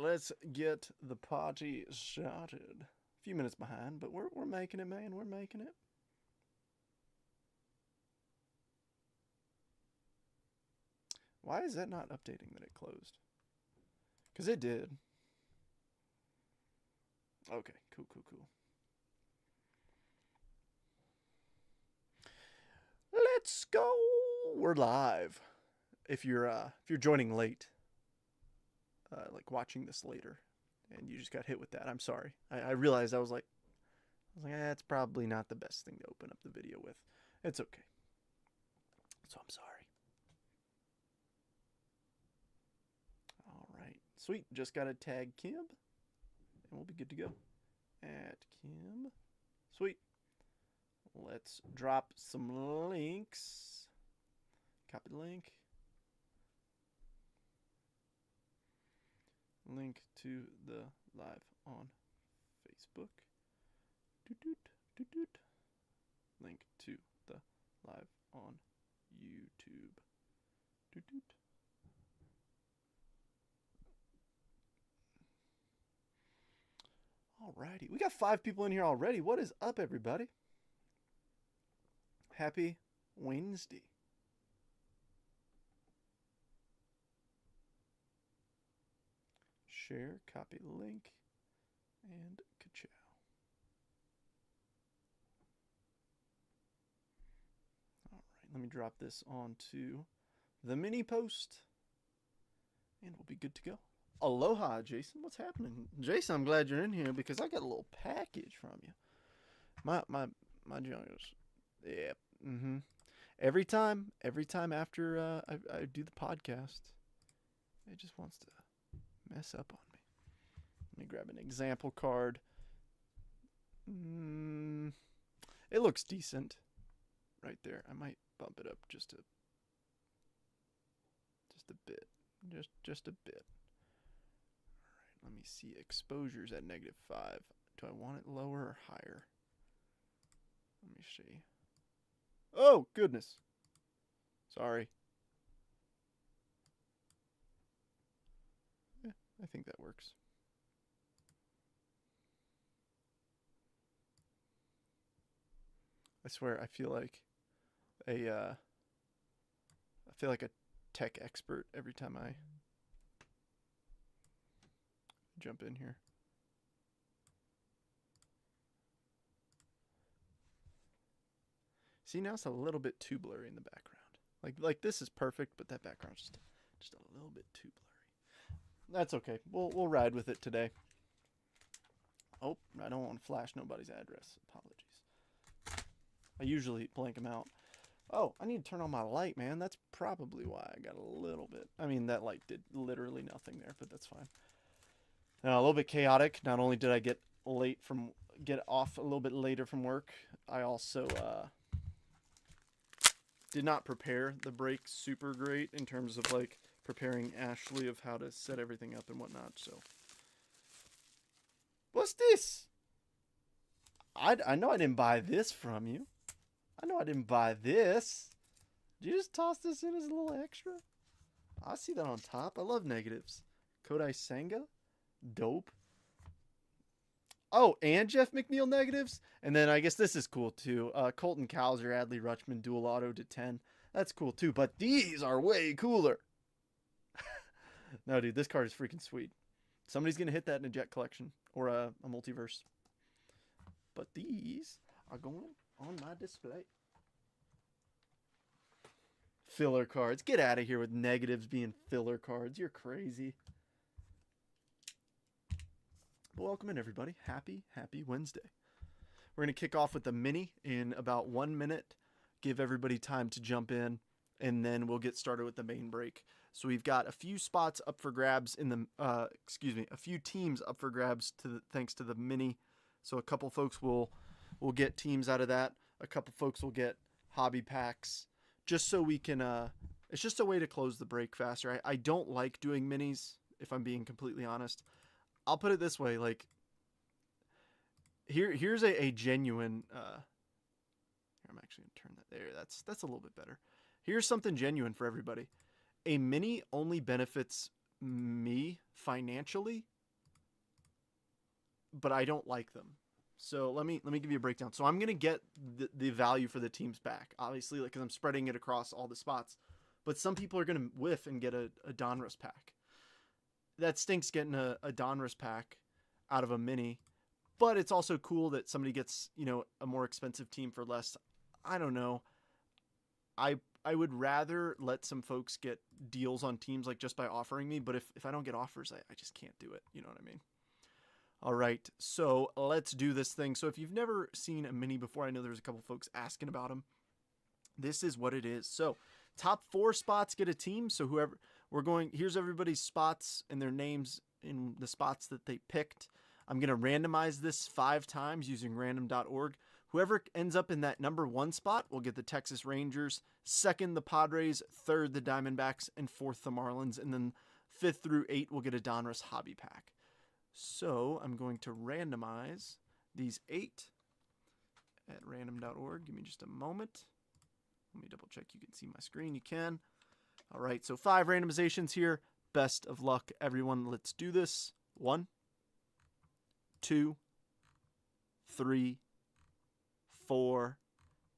Let's get the party started. A few minutes behind, but we're making it, man. We're making it. Why is that not updating that it closed? Because it did. Okay, cool. Let's go. We're live. If you're joining late, like watching this later, and you just got hit with that, I'm sorry. I realized I was like, that's probably not the best thing to open up the video with. It's okay. So I'm sorry. All right, sweet. Just gotta tag Kim, and we'll be good to go. At Kim, sweet. Let's drop some links. Copy the link. Link to the live on Facebook. Link to the live on YouTube. Alrighty, we got 5 people in here already. What is up, everybody? Happy Wednesday. Share, copy link, and ka-chow. All right, let me drop this onto the mini post, and we'll be good to go. Aloha, Jason. What's happening? Jason, I'm glad you're in here because I got a little package from you. My jungles. Yeah. Every time after I do the podcast, it just wants to mess up on me. Let me grab an example card. It looks decent right there. I might bump it up just a bit. Just a bit. All right, let me see. Exposure's at -5. Do I want it lower or higher? Let me see. Oh, goodness. Sorry. Yeah, I think that works. I swear, I feel like a tech expert every time I jump in here. See, now it's a little bit too blurry in the background. Like this is perfect, but that background's just a little bit too blurry. That's okay. We'll ride with it today. Oh, I don't want to flash nobody's address. Apologies. I usually blank them out. Oh, I need to turn on my light, man. That's probably why I got a little bit. I mean, that light did literally nothing there, but that's fine. A little bit chaotic. Not only did I get off a little bit later from work, I also did not prepare the break super great in terms of like preparing Ashley of how to set everything up and whatnot. So, what's this? I know I didn't buy this from you. I know I didn't buy this. Did you just toss this in as a little extra? I see that on top. I love negatives. Kodai Senga? Dope. Oh, and Jeff McNeil negatives? And then I guess this is cool too. Colton Cowser, Adley Rutschman, dual auto to 10. That's cool too. But these are way cooler. No, dude, this card is freaking sweet. Somebody's going to hit that in a Jet collection or a multiverse. But these are going on my display. Filler cards. Get out of here with negatives being filler cards. You're crazy. But welcome in, everybody. Happy Wednesday. We're going to kick off with the mini in about 1 minute. Give everybody time to jump in, and then we'll get started with the main break. So we've got a few spots up for grabs in the, a few teams up for grabs thanks to the mini. So a couple folks will get teams out of that. A couple folks will get hobby packs, just so we can. It's just a way to close the break faster. I don't like doing minis, if I'm being completely honest. I'll put it this way, like here's a genuine. I'm actually gonna turn that there. That's a little bit better. Here's something genuine for everybody. A mini only benefits me financially, but I don't like them. So let me give you a breakdown. So I'm gonna get the value for the teams back, obviously, like because I'm spreading it across all the spots. But some people are gonna whiff and get a Donruss pack. That stinks getting a Donruss pack out of a mini, but it's also cool that somebody gets a more expensive team for less. I don't know. I would rather let some folks get deals on teams like just by offering me, but if I don't get offers, I just can't do it. You know what I mean? All right, so let's do this thing. So if you've never seen a mini before, I know there's a couple folks asking about them. This is what it is. So top 4 spots get a team. So whoever here's everybody's spots and their names in the spots that they picked. I'm going to randomize this 5 times using random.org. Whoever ends up in that number 1 spot will get the Texas Rangers, 2nd the Padres, 3rd the Diamondbacks, and 4th the Marlins, and then 5th through 8 will get a Donruss hobby pack. So I'm going to randomize these 8 at random.org. Give me just a moment. Let me double check you can see my screen. You can. All right, so 5 randomizations here. Best of luck, everyone. Let's do this. 1, 2, 3, 4,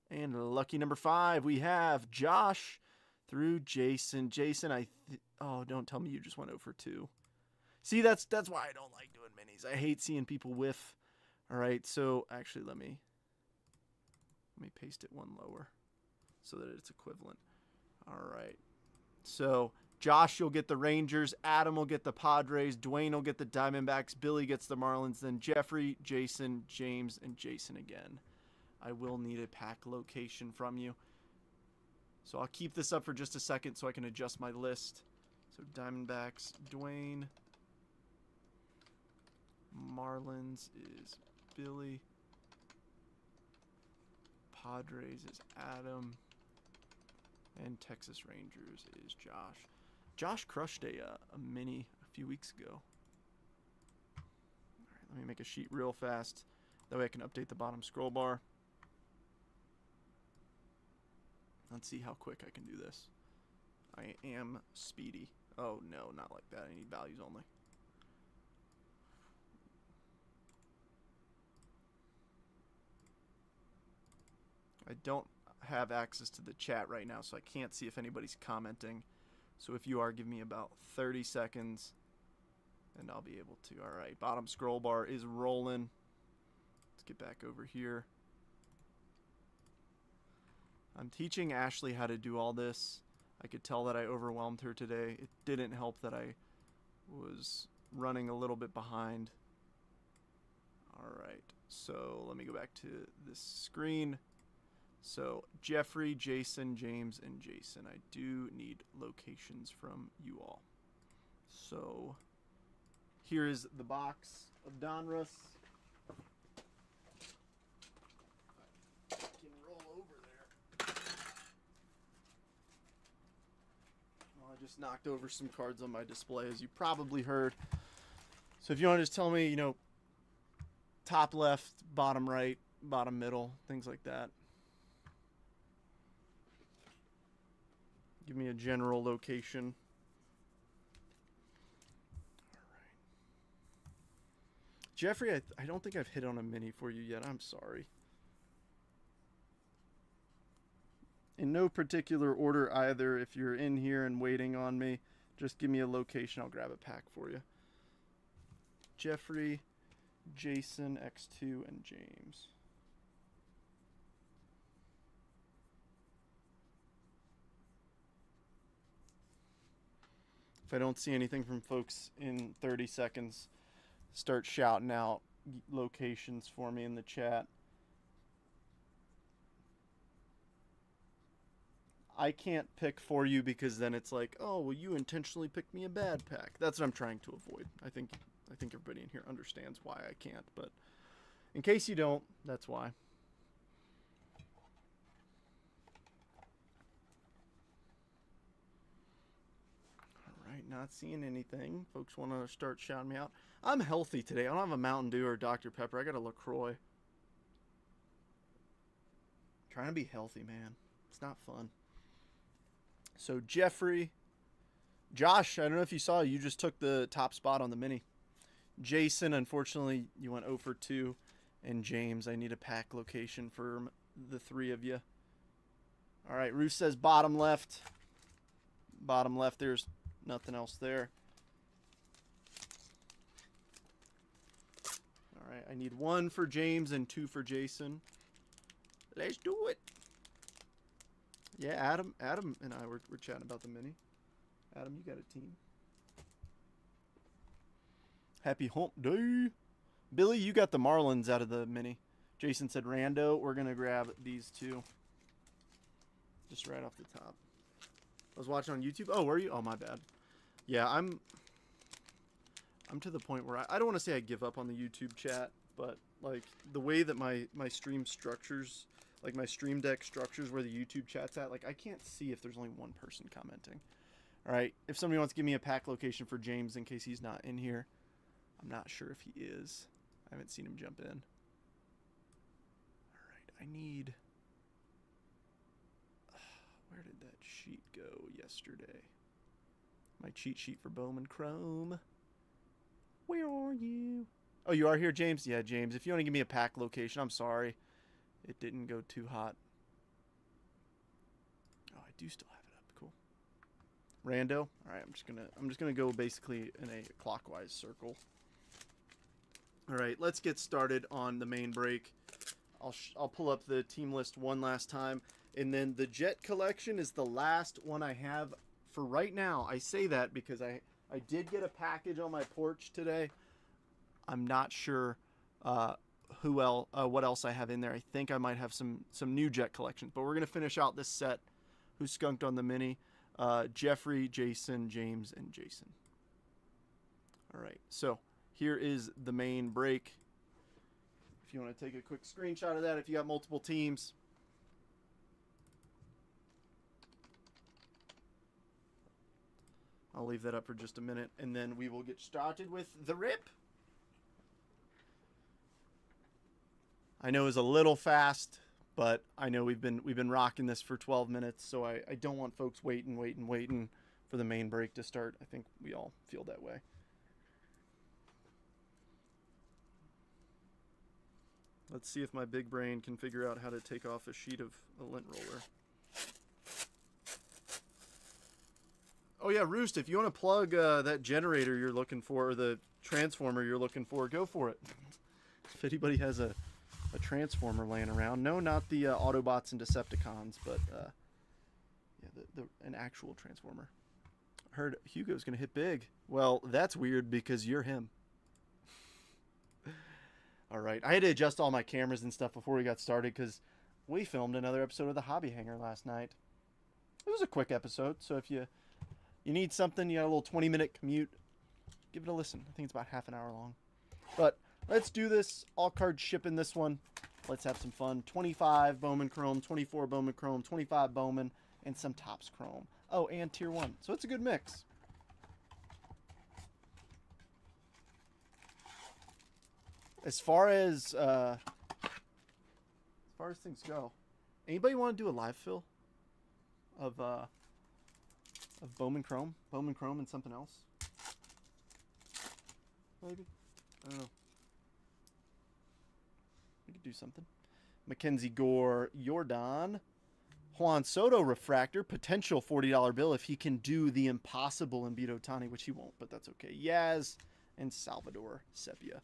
and lucky number 5, we have Josh through Jason. Jason, oh, don't tell me you just went 0 for 2. See, that's why I don't like doing minis. I hate seeing people whiff. All right, so actually let me paste it one lower so that it's equivalent. All right. So Josh, you'll get the Rangers. Adam will get the Padres. Dwayne will get the Diamondbacks. Billy gets the Marlins. Then Jeffrey, Jason, James, and Jason again. I will need a pack location from you. So I'll keep this up for just a second so I can adjust my list. So Diamondbacks, Dwayne. Marlins is Billy. Padres is Adam. And Texas Rangers is Josh. Josh crushed a mini a few weeks ago. All right, let me make a sheet real fast. That way I can update the bottom scroll bar. Let's see how quick I can do this. I am speedy. Oh, no, not like that. I need values only. I don't have access to the chat right now, so I can't see if anybody's commenting. So if you are, give me about 30 seconds, and I'll be able to. All right, bottom scroll bar is rolling. Let's get back over here. I'm teaching Ashley how to do all this. I could tell that I overwhelmed her today. It didn't help that I was running a little bit behind. All right, so let me go back to this screen. So Jeffrey, Jason, James, and Jason. I do need locations from you all. So here is the box of Donruss. I can roll over there. Well, I just knocked over some cards on my display, as you probably heard. So if you want to just tell me, top left, bottom right, bottom middle, things like that. Give me a general location. All right. Jeffrey, I don't think I've hit on a mini for you yet. I'm sorry. In no particular order either. If you're in here and waiting on me, just give me a location. I'll grab a pack for you. Jeffrey, Jason, X2, and James. If I don't see anything from folks in 30 seconds, start shouting out locations for me in the chat. I can't pick for you because then it's like, oh, well, you intentionally picked me a bad pack. That's what I'm trying to avoid. I think everybody in here understands why I can't, but in case you don't, that's why. Not seeing anything. Folks want to start shouting me out. I'm healthy today. I don't have a Mountain Dew or Dr. Pepper. I got a LaCroix. Trying to be healthy, man. It's not fun. So Jeffrey, Josh, I don't know if you saw, you just took the top spot on the mini. Jason, unfortunately, you went 0 for 2. And James, I need a pack location for the 3 of you. All right, Ruth says bottom left. Bottom left, there's nothing else there. All right, I need 1 for James and 2 for Jason. Let's do it. Yeah, Adam and I were chatting about the mini. Adam, you got a team. Happy hump day. Billy, you got the Marlins out of the mini. Jason said rando. We're going to grab these 2. Just right off the top. I was watching on YouTube. Oh, were you? Oh, my bad. Yeah, I'm to the point where I don't want to say I give up on the YouTube chat, but like the way that my stream structures, like my stream deck structures where the YouTube chat's at, like I can't see if there's only one person commenting. All right, if somebody wants to give me a pack location for James in case he's not in here. I'm not sure if he is. I haven't seen him jump in. All right, I need... Where did that sheet go yesterday? My cheat sheet for Bowman Chrome. Where are you? Oh, you are here, James? Yeah, James. If you want to give me a pack location, I'm sorry. It didn't go too hot. Oh, I do still have it up. Cool. Rando. All right, I'm just gonna go basically in a clockwise circle. All right, let's get started on the main break. I'll pull up the team list one last time, and then the Jet collection is the last one I have for right now. I say that because I did get a package on my porch today. I'm not sure what else I have in there. I think I might have some new Jet collections, but we're gonna finish out this set. Who skunked on the mini? Jeffrey, Jason, James, and Jason. All right, so here is the main break. If you want to take a quick screenshot of that, if you got multiple teams. I'll leave that up for just a minute, and then we will get started with the rip. I know it's a little fast, but I know we've been rocking this for 12 minutes, so I don't want folks waiting for the main break to start. I think we all feel that way. Let's see if my big brain can figure out how to take off a sheet of a lint roller. Oh yeah, Roost, if you want to plug that generator you're looking for, or the transformer you're looking for, go for it. If anybody has a transformer laying around. No, not the Autobots and Decepticons, but yeah, an actual transformer. I heard Hugo's going to hit big. Well, that's weird because you're him. All right, I had to adjust all my cameras and stuff before we got started because we filmed another episode of the Hobby Hanger last night. It was a quick episode, so if you need something, you got a little 20-minute commute, give it a listen. I think it's about half an hour long. But let's do this. All cards shipping this one. Let's have some fun. 25 Bowman Chrome, 24 Bowman Chrome, 25 Bowman, and some Topps Chrome. Oh, and Tier 1. So it's a good mix. As far as things go, anybody want to do a live fill of Bowman Chrome and something else? Maybe, I don't know. We could do something. Mackenzie Gore, Jordan, Juan Soto refractor, potential $40 bill if he can do the impossible in Beat Otani, which he won't, but that's okay. Yaz and Salvador Sepia.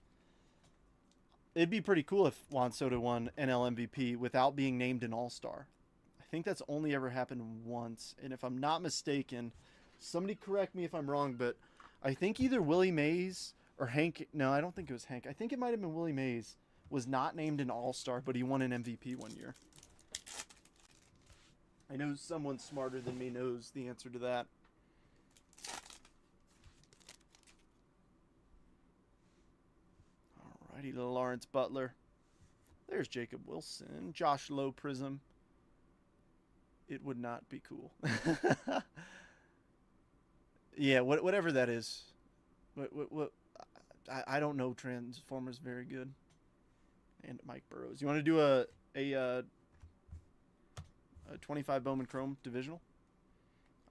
It'd be pretty cool if Juan Soto won NL MVP without being named an All-Star. I think that's only ever happened once. And if I'm not mistaken, somebody correct me if I'm wrong, but I think either Willie Mays or Hank. No, I don't think it was Hank. I think it might have been Willie Mays. Was not named an All-Star, but he won an MVP one year. I know someone smarter than me knows the answer to that. Alrighty, Lawrence Butler. There's Jacob Wilson. Josh Lowe Prism. It would not be cool. Yeah, whatever that is. I don't know Transformers very good. And Mike Burrows. You want to do a 25 Bowman Chrome divisional?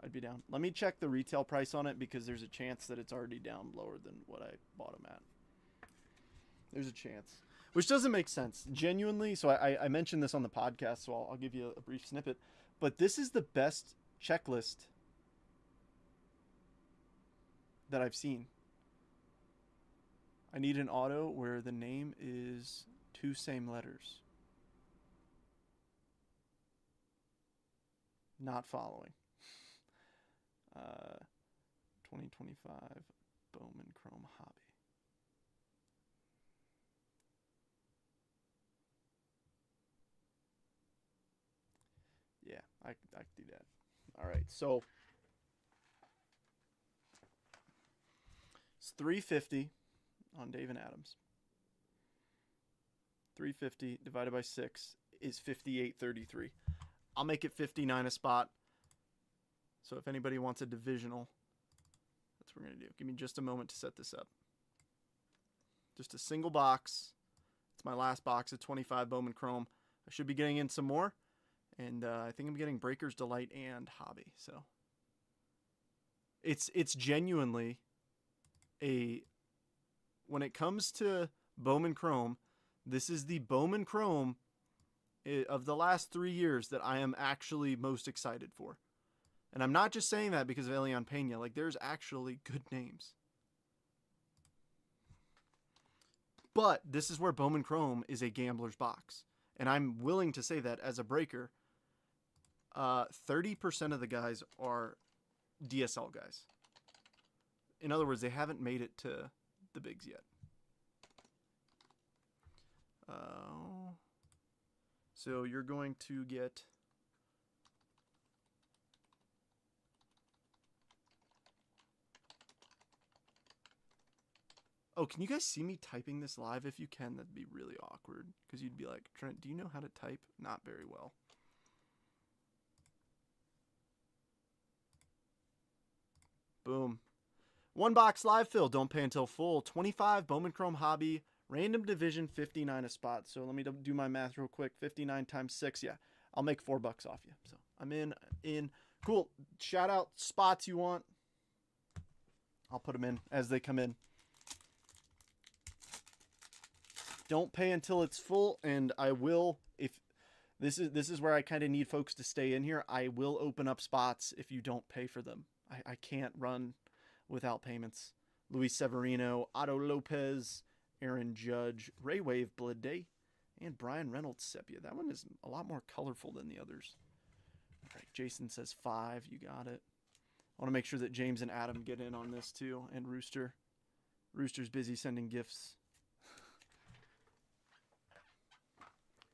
I'd be down. Let me check the retail price on it because there's a chance that it's already down lower than what I bought them at. There's a chance. Which doesn't make sense. Genuinely, so I mentioned this on the podcast, so I'll give you a brief snippet. But this is the best checklist that I've seen. I need an auto where the name is 2 same letters. Not following. 2025 Bowman Chrome Hobby. Yeah, I can do that. All right, so it's $350 on Dave and Adams. 350 divided by 6 is 58.33. I'll make it 59 a spot. So if anybody wants a divisional, that's what we're going to do. Give me just a moment to set this up. Just a single box. It's my last box of 25 Bowman Chrome. I should be getting in some more. And I think I'm getting Breaker's Delight and Hobby. So it's genuinely a... When it comes to Bowman Chrome, this is the Bowman Chrome of the last 3 years that I am actually most excited for. And I'm not just saying that because of Elian Pena. Like, there's actually good names. But this is where Bowman Chrome is a gambler's box. And I'm willing to say that as a breaker, 30% of the guys are DSL guys. In other words, they haven't made it to the bigs yet. So you're going to get... Oh, can you guys see me typing this live? If you can, that'd be really awkward. Because you'd be like, Trent, do you know how to type? Not very well. Boom. 1 box live fill. Don't pay until full. 25 Bowman Chrome Hobby. Random division, 59 a spot. So let me do my math real quick. 59 times 6. Yeah, I'll make $4 off you. So I'm in. Cool. Shout out spots you want. I'll put them in as they come in. Don't pay until it's full, and I will, if this is where I kind of need folks to stay in here, I will open up spots if you don't pay for them. I can't run without payments. Luis Severino, Otto Lopez, Aaron Judge, Ray Wave, Blood Day, and Brian Reynolds Sepia. That one is a lot more colorful than the others. All right, Jason says 5. You got it. I want to make sure that James and Adam get in on this too, and Rooster. Rooster's busy sending gifts.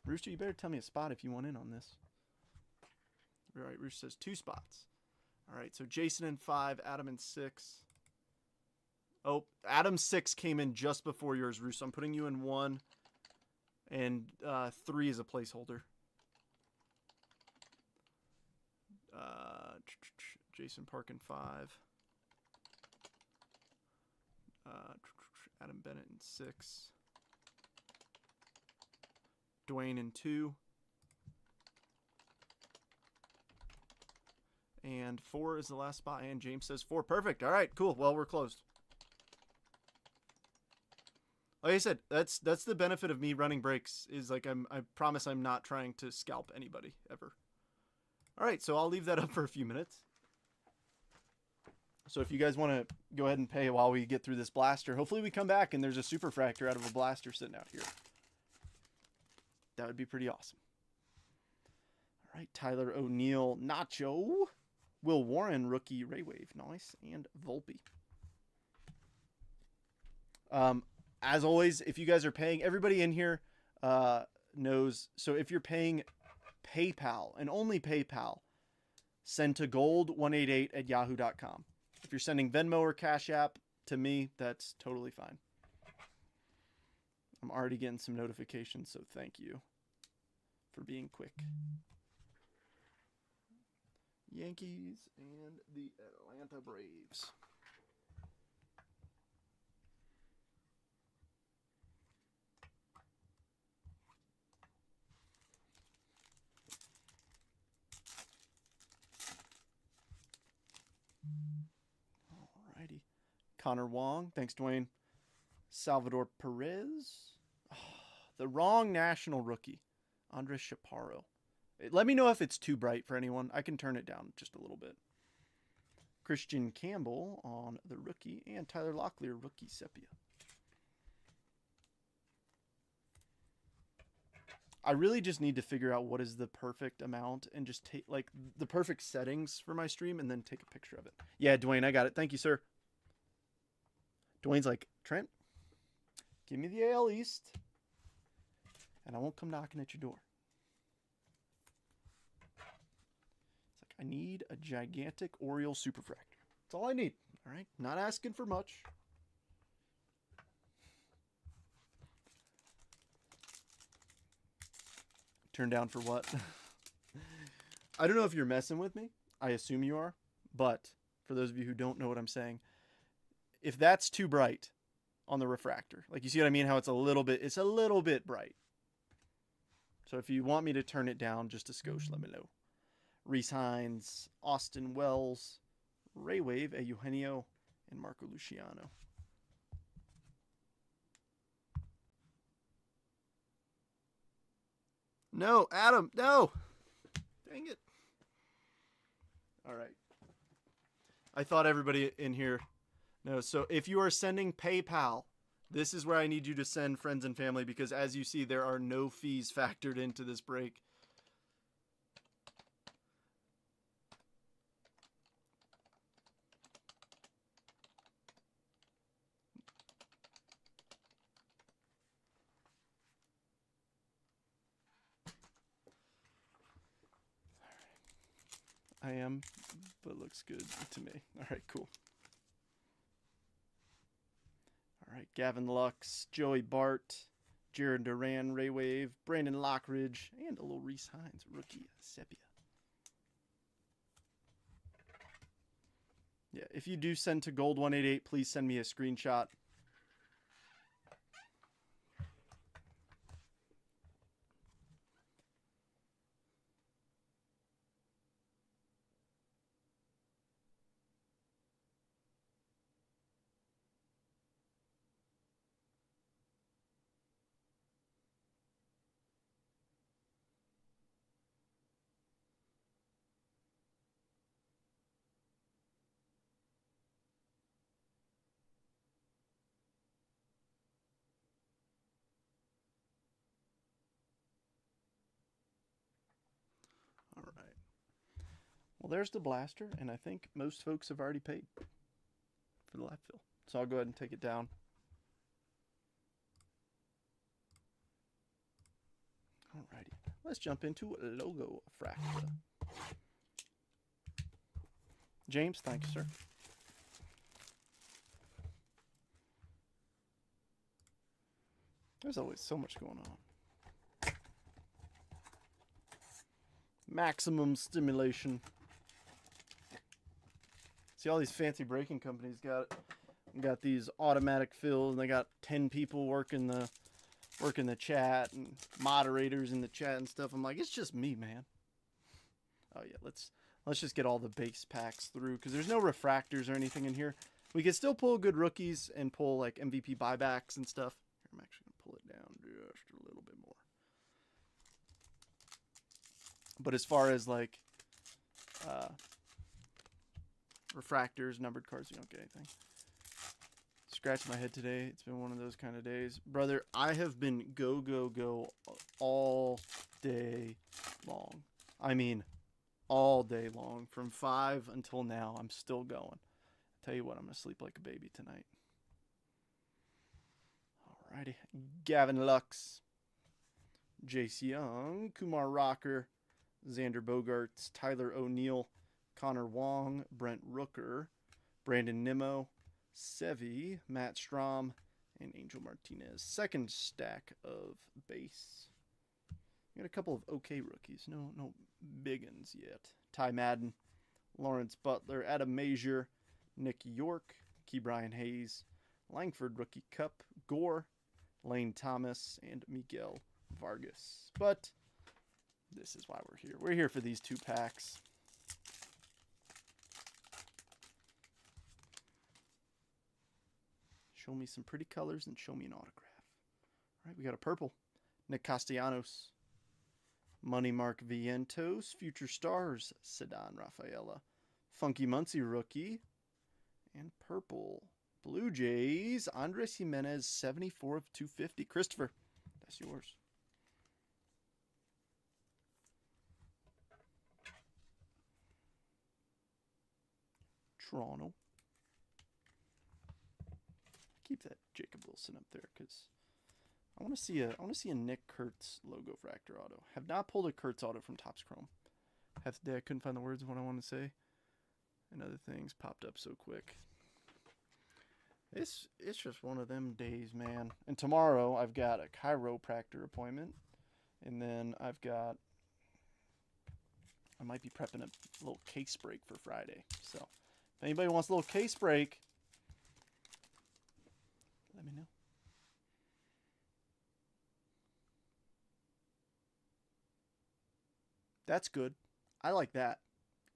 Rooster, you better tell me a spot if you want in on this. All right, Rooster says 2 spots. All right, so Jason in 5, Adam in 6. Oh, Adam's 6 came in just before yours, Rooster. I'm putting you in 1, and 3 is a placeholder. Jason Park in 5. Adam Bennett in 6. Dwayne in 2. And 4 is the last spot. And James says 4. Perfect. All right, cool. Well, we're closed. Like I said, that's the benefit of me running breaks. Is like I promise I'm not trying to scalp anybody ever. All right, so I'll leave that up for a few minutes. So if you guys want to go ahead and pay while we get through this blaster, hopefully we come back and there's a superfractor out of a blaster sitting out here. That would be pretty awesome. All right, Tyler O'Neill, Nacho, Will Warren, rookie, Ray Wave, nice, and Volpe. As always, if you guys are paying, everybody in here knows. So if you're paying PayPal and only PayPal, send to gold188@yahoo.com. If you're sending Venmo or Cash App to me, that's totally fine. I'm already getting some notifications, so thank you for being quick. Yankees and the Atlanta Braves. Connor Wong. Thanks, Dwayne. Salvador Perez. Oh, the wrong national rookie. Andres Chaparro. Let me know if it's too bright for anyone. I can turn it down just a little bit. Christian Campbell on the rookie. And Tyler Locklear, rookie sepia. I really just need to figure out what is the perfect amount and just take like the perfect settings for my stream and then take a picture of it. Yeah, Dwayne, I got it. Thank you, sir. Dwayne's like, Trent, give me the AL East and I won't come knocking at your door. It's like, I need a gigantic Oriole Superfractor. That's all I need. All right. Not asking for much. Turn down for what? I don't know if you're messing with me. I assume you are. But for those of you who don't know what I'm saying, if that's too bright on the refractor, like you see what I mean? How it's a little bit bright. So if you want me to turn it down just a skosh, let me know. Reese Hines, Austin Wells, Ray Wave, Eugenio, and Marco Luciano. No, Adam, no. Dang it. All right. I thought everybody in here knows. So if you are sending PayPal, this is where I need you to send friends and family because as you see, there are no fees factored into this break. I am, but looks good to me. All right, cool. All right, Gavin Lux, Joey Bart, Jared Duran, Ray Wave, Brandon Lockridge, and a little Reese Hines, rookie sepia. Yeah, if you do send to Gold188, please send me a screenshot. All right. Well, there's the blaster, and I think most folks have already paid for the live fill. So I'll go ahead and take it down. Alrighty. Let's jump into Logo Fracta. James, thank you, sir. There's always so much going on. Maximum stimulation. See, all these fancy braking companies got these automatic fills, and they got 10 people working the chat and moderators in the chat and stuff. I'm like, it's just me, man. Oh yeah, let's just get all the base packs through because there's no refractors or anything in here. We can still pull good rookies and pull like MVP buybacks and stuff. Here, I'm actually gonna pull it down just a little bit more. But as far as like refractors, numbered cards, you don't get anything. Scratch my head today. It's been one of those kind of days. Brother, I have been go all day long. I mean, all day long. From 5 until now, I'm still going. Tell you what, I'm going to sleep like a baby tonight. Alrighty. Gavin Lux. Jace Young. Kumar Rocker. Xander Bogaerts. Tyler O'Neill. Connor Wong. Brent Rooker. Brandon Nimmo. Sevi, Matt Strom, and Angel Martinez. Second stack of base. We got a couple of okay rookies. No big uns yet. Ty Madden, Lawrence Butler, Adam Mazier, Nick York, Key Brian Hayes, Langford Rookie Cup, Gore, Lane Thomas, and Miguel Vargas. But this is why we're here. We're here for these 2 packs. Show me some pretty colors and show me an autograph. All right, we got a purple. Nick Castellanos. Money Mark Vientos. Future Stars. Sedan Rafaela. Funky Muncie rookie. And purple. Blue Jays. Andres Jimenez, 74 of 250. Christopher, that's yours. Toronto. Keep that Jacob Wilson up there because I want to see a Nick Kurtz logo fractor auto. Have not pulled a Kurtz auto from Topps Chrome. I couldn't find the words of what I want to say, and other things popped up so quick. It's just one of them days, man. And tomorrow I've got a chiropractor appointment, and then I might be prepping a little case break for Friday. So if anybody wants a little case break, let me know. That's good. I like that.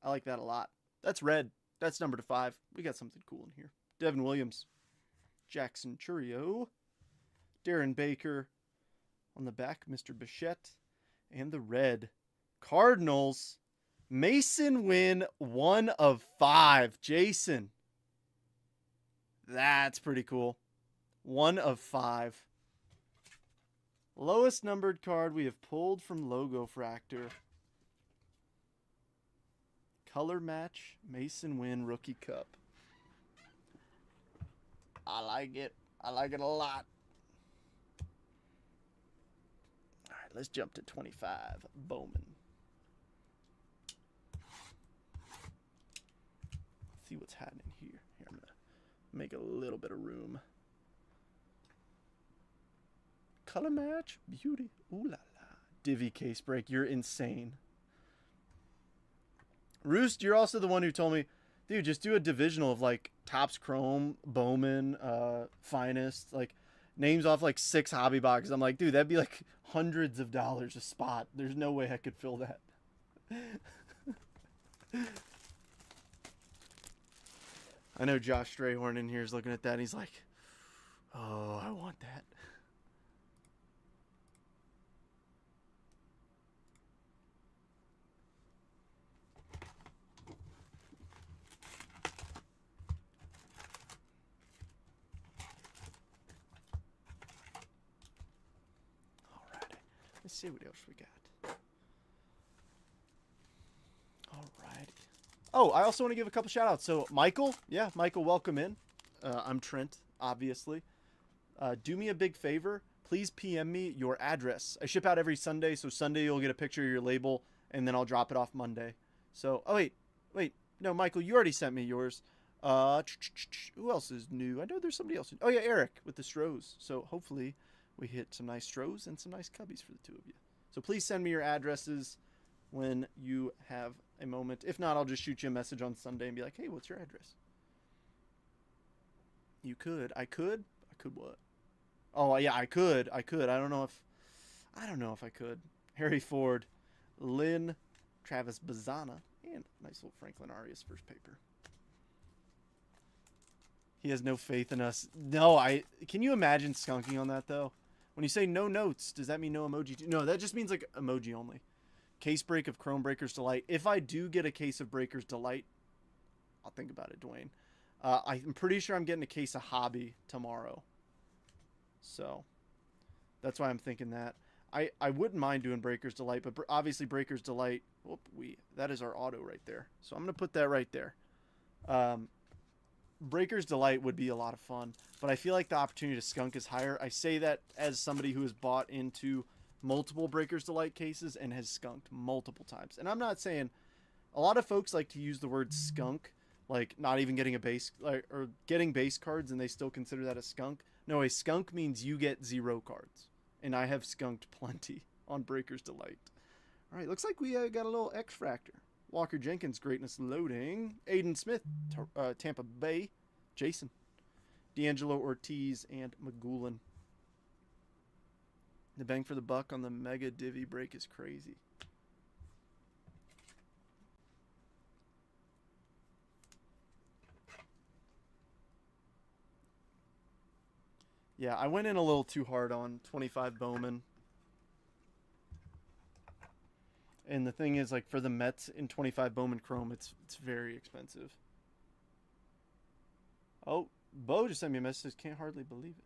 I like that a lot. That's red. That's number 5. We got something cool in here. Devin Williams. Jackson Churio. Darren Baker. On the back, Mr. Bichette. And the red. Cardinals. Mason Wynn, 1 of 5. Jason. That's pretty cool. 1 of 5. Lowest numbered card we have pulled from Logo Fractor. Color match, Mason Wynn Rookie Cup. I like it. I like it a lot. All right, let's jump to 25. Bowman. Let's see what's happening here. Here, I'm going to make a little bit of room. Color match, beauty. Ooh la la. Divvy case break. You're insane. Roost, you're also the one who told me, dude, just do a divisional of like Topps Chrome, Bowman, Finest, like names off like 6 hobby boxes. I'm like, dude, that'd be like hundreds of dollars a spot. There's no way I could fill that. I know Josh Strayhorn in here is looking at that and he's like, oh, I want that. Let's see what else we got. Alrighty. Oh, I also want to give a couple shout outs. So, Michael. Yeah, Michael, welcome in. I'm Trent, obviously. Do me a big favor. Please PM me your address. I ship out every Sunday, so Sunday you'll get a picture of your label, and then I'll drop it off Monday. So, oh, wait. No, Michael, you already sent me yours. Who else is new? I know there's somebody else. Oh, yeah, Eric with the Stros. So, hopefully we hit some nice Stros and some nice cubbies for the two of you. So please send me your addresses when you have a moment. If not, I'll just shoot you a message on Sunday and be like, hey, what's your address? You could. I could what? Oh, yeah, I could. I don't know if I could. Harry Ford, Lynn, Travis Bazana, and nice little Franklin Arias first paper. He has no faith in us. No, can you imagine skunking on that, though? When you say no notes, does that mean no emoji? No, that just means like emoji only. Case break of Chrome Breakers Delight. If I do get a case of Breakers Delight, I'll think about it, Dwayne. I'm pretty sure I'm getting a case of Hobby tomorrow. So that's why I'm thinking that. I wouldn't mind doing Breakers Delight, but obviously Breakers Delight, that is our auto right there. So I'm going to put that right there. Breakers Delight would be a lot of fun, but I feel like the opportunity to skunk is higher. I say that as somebody who has bought into multiple Breakers Delight cases and has skunked multiple times. And I'm not saying, a lot of folks like to use the word skunk, like not even getting a base, or getting base cards and they still consider that a skunk. No, a skunk means you get 0 cards. And I have skunked plenty on Breakers Delight. All right, looks like we got a little X-Fractor. Walker Jenkins, Greatness Loading. Aiden Smith, Tampa Bay. Jason. D'Angelo Ortiz and Magulin. The bang for the buck on the Mega Divvy break is crazy. Yeah, I went in a little too hard on 25 Bowman. And the thing is, like, for the Mets in 25 Bowman Chrome, it's very expensive. Oh, Bo just sent me a message. Can't hardly believe it.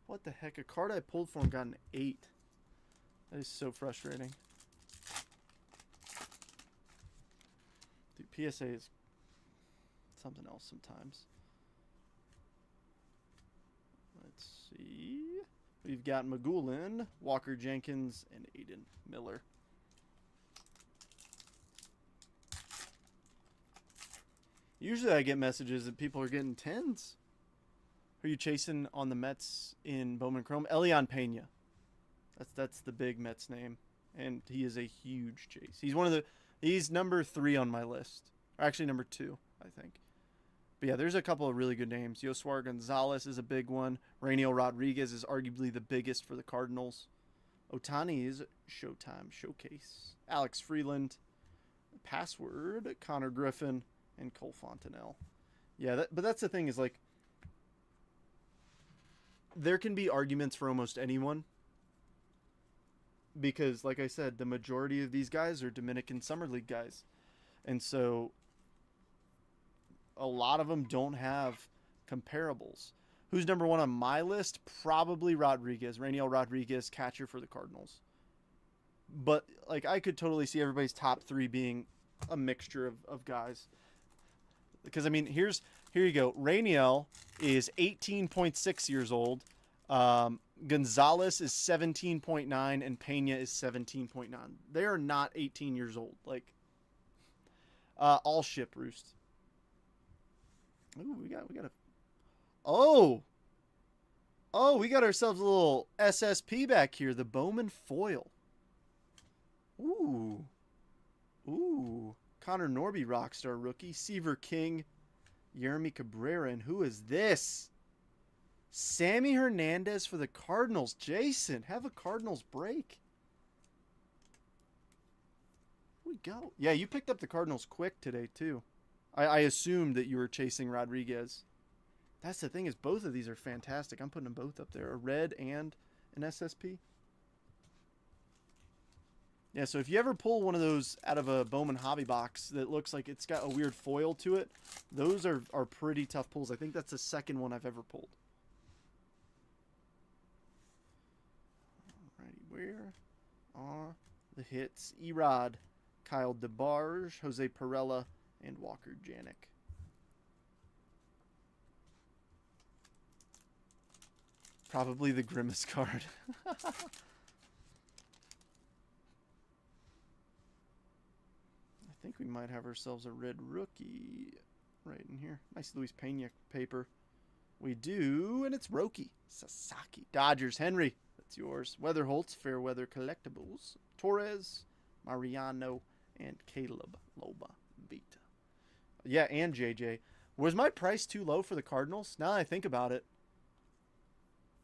What the heck? A card I pulled for him got an 8. That is so frustrating. Dude, PSA is something else sometimes. Let's see. We've got Magulin, Walker Jenkins, and Aiden Miller. Usually I get messages that people are getting 10s. Who are you chasing on the Mets in Bowman Chrome? Elian Pena. That's the big Mets name. And he is a huge chase. He's number 3 on my list. Or actually number 2, I think. But yeah, there's a couple of really good names. Yoswar Gonzalez is a big one. Rainiel Rodriguez is arguably the biggest for the Cardinals. Otani is Showtime Showcase. Alex Freeland. Password. Connor Griffin. And Cole Fontenelle. Yeah, but that's the thing is, like, there can be arguments for almost anyone. Because, like I said, the majority of these guys are Dominican Summer League guys. And so a lot of them don't have comparables. Who's number 1 on my list? Probably Rodriguez. Rainiel Rodriguez, catcher for the Cardinals. But, like, I could totally see everybody's top 3 being a mixture of guys. Because, I mean, here you go. Rainiel is 18.6 years old. Gonzalez is 17.9 and Pena is 17.9. They are not 18 years old. Like, all ship Roost. Ooh, we got a. Oh, we got ourselves a little SSP back here. The Bowman foil. Ooh. Connor Norby, Rockstar rookie. Seaver King, Yeremy Cabrera, and who is this? Sammy Hernandez for the Cardinals. Jason, have a Cardinals break. Here we go. Yeah, you picked up the Cardinals quick today, too. I assumed that you were chasing Rodriguez. That's the thing is both of these are fantastic. I'm putting them both up there. A red and an SSP. Yeah, so if you ever pull one of those out of a Bowman hobby box that looks like it's got a weird foil to it, those are pretty tough pulls. I think that's the second one I've ever pulled. Alrighty, where are the hits? Erod, Kyle DeBarge, Jose Perella, and Walker Janik. Probably the Grimace card. I think we might have ourselves a red rookie right in here. Nice Luis Pena paper. We do, and it's Roki Sasaki. Dodgers, Henry. That's yours. Weatherholtz, Fairweather Collectibles. Torres, Mariano, and Caleb Loba Vita. Yeah, and JJ. Was my price too low for the Cardinals? Now that I think about it,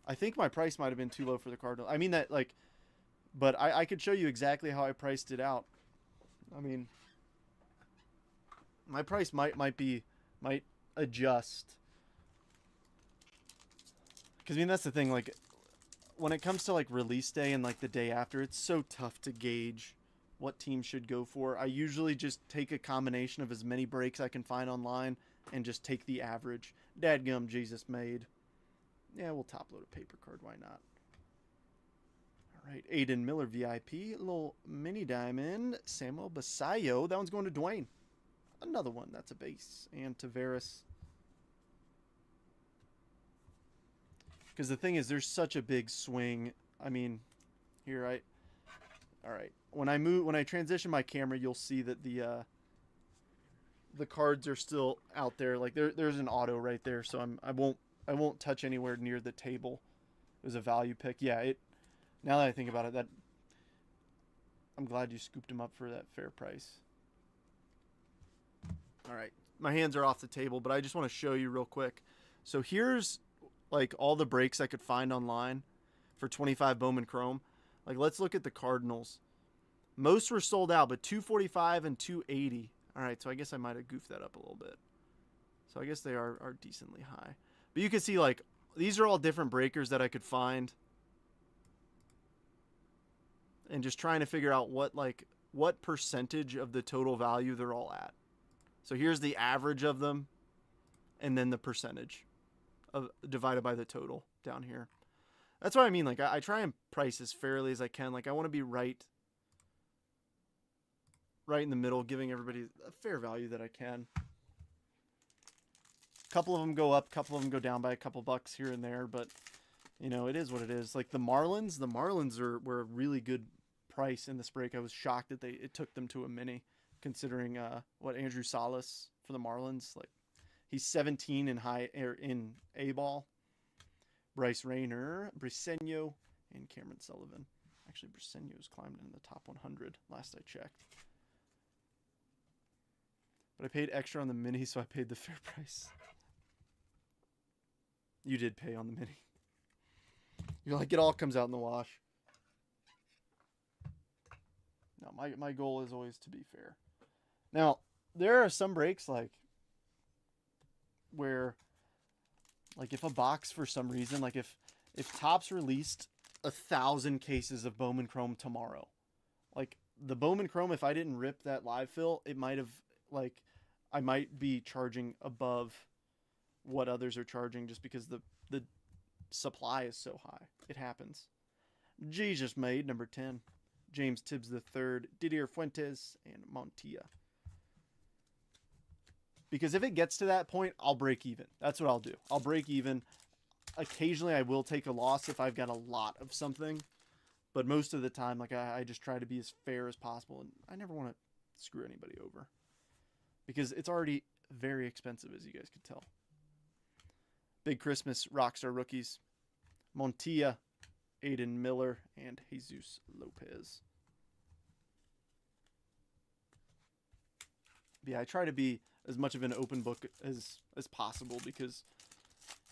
I think my price might have been too low for the Cardinals. I mean that, like, but I could show you exactly how I priced it out. I mean, my price might adjust. Because, I mean, that's the thing, like, when it comes to, like, release day and, like, the day after, it's so tough to gauge what team should go for. I usually just take a combination of as many breaks I can find online and just take the average. Dadgum Jesus made. Yeah, we'll top load a paper card. Why not? All right, Aiden Miller VIP. A little mini diamond. Samuel Basayo. That one's going to Dwayne. Another one. That's a base. And Tavares. Because the thing is, there's such a big swing. I mean, here all right. When I transition my camera, you'll see that the cards are still out there. Like there's an auto right there, so I won't touch anywhere near the table. It was a value pick. Yeah, now that I think about it, I'm glad you scooped him up for that fair price. All right. My hands are off the table, but I just want to show you real quick. So here's like all the breaks I could find online for 25 Bowman Chrome. Like let's look at the Cardinals. Most were sold out, but 245 and 280. All right, so I guess I might have goofed that up a little bit. So I guess they are decently high. But you can see, like, these are all different breakers that I could find. And just trying to figure out what percentage of the total value they're all at. So here's the average of them, and then the percentage of divided by the total down here. That's what I mean. Like, I try and price as fairly as I can. Like, I want to be right in the middle, giving everybody a fair value that I can. A couple of them go up, a couple of them go down by a couple bucks here and there, but you know, it is what it is. Like the Marlins were a really good price in this break. I was shocked that it took them to a mini, considering what Andrew Salas for the Marlins, like he's 17 in in A ball. Bryce Rayner, Briseño, and Cameron Sullivan. Actually, Briseño's climbed in the top 100 last I checked. But I paid extra on the mini, so I paid the fair price. You did pay on the mini. You're like, it all comes out in the wash. No, my goal is always to be fair. Now, there are some breaks like where, like if a box for some reason, like if Topps released 1,000 cases of Bowman Chrome tomorrow, like the Bowman Chrome, if I didn't rip that live fill, it might have, like, I might be charging above what others are charging just because the supply is so high. It happens. Jesus made number 10. James Tibbs III, Didier Fuentes, and Montilla. Because if it gets to that point, I'll break even. That's what I'll do. I'll break even. Occasionally, I will take a loss if I've got a lot of something. But most of the time, like I just try to be as fair as possible. And I never want to screw anybody over. Because it's already very expensive, as you guys could tell. Big Christmas Rockstar rookies. Montilla, Aiden Miller, and Jesus Lopez. Yeah, I try to be as much of an open book as possible because,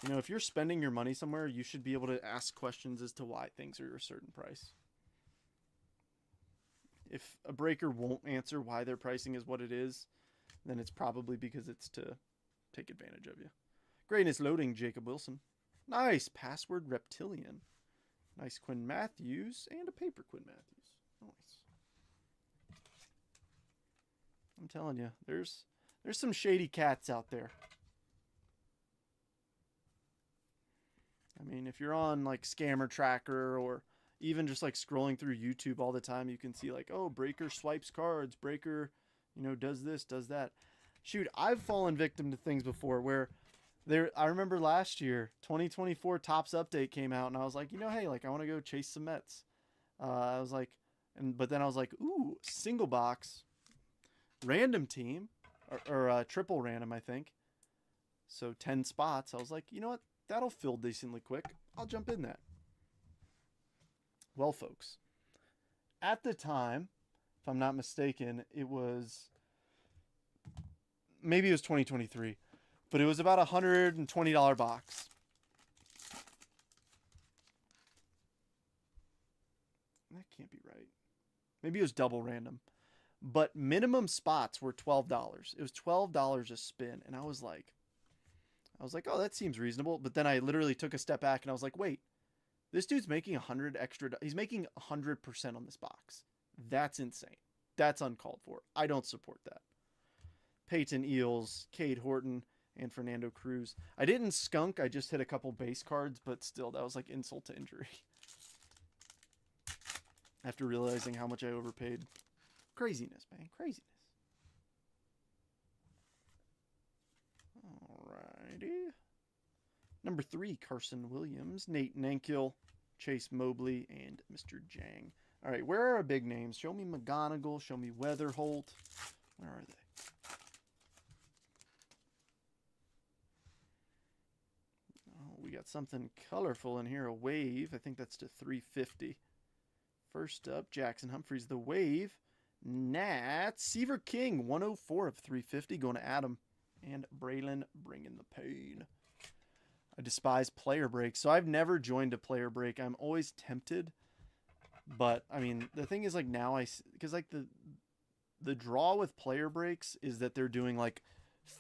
you know, if you're spending your money somewhere, you should be able to ask questions as to why things are a certain price. If a breaker won't answer why their pricing is what it is, then it's probably because it's to take advantage of you. Greatness loading, Jacob Wilson. Nice password reptilian. Nice Quinn Matthews and a paper Quinn Matthews. Nice. I'm telling you, there's some shady cats out there. I mean, if you're on like Scammer Tracker or even just like scrolling through YouTube all the time, you can see like, oh, Breaker swipes cards, Breaker, you know, does this, does that. Shoot, I've fallen victim to things before where I remember last year, 2024 Topps update came out, and I was like, you know, hey, like I want to go chase some Mets. I was like, but then I was like, ooh, single box, random team, or triple random, I think. So 10 spots. I was like, you know what? That'll fill decently quick. I'll jump in that. Well, folks, at the time, if I'm not mistaken, maybe it was 2023. But it was about $120 box. That can't be right. Maybe it was double random. But minimum spots were $12. It was $12 a spin. And I was like, oh, that seems reasonable. But then I literally took a step back and I was like, wait, this dude's making 100 extra. He's making 100% on this box. That's insane. That's uncalled for. I don't support that. Peyton Eels, Cade Horton, and Fernando Cruz. I didn't skunk. I just hit a couple base cards, but still, that was like insult to injury. After realizing how much I overpaid. Craziness, man. Craziness. Alrighty. Number 3, Carson Williams, Nate Nankiel, Chase Mobley, and Mr. Jang. Alright, where are our big names? Show me McGonigal. Show me Weatherholt. Where are they? We got something colorful in here, a wave. I think that's to 350. First up, Jackson Humphreys, the wave. Nat Seaver King, 104 of 350, going to Adam. And Braylon bringing the pain. I despise player breaks, so I've never joined a player break. I'm always tempted, But I mean, the thing is like now because like the draw with player breaks is that they're doing like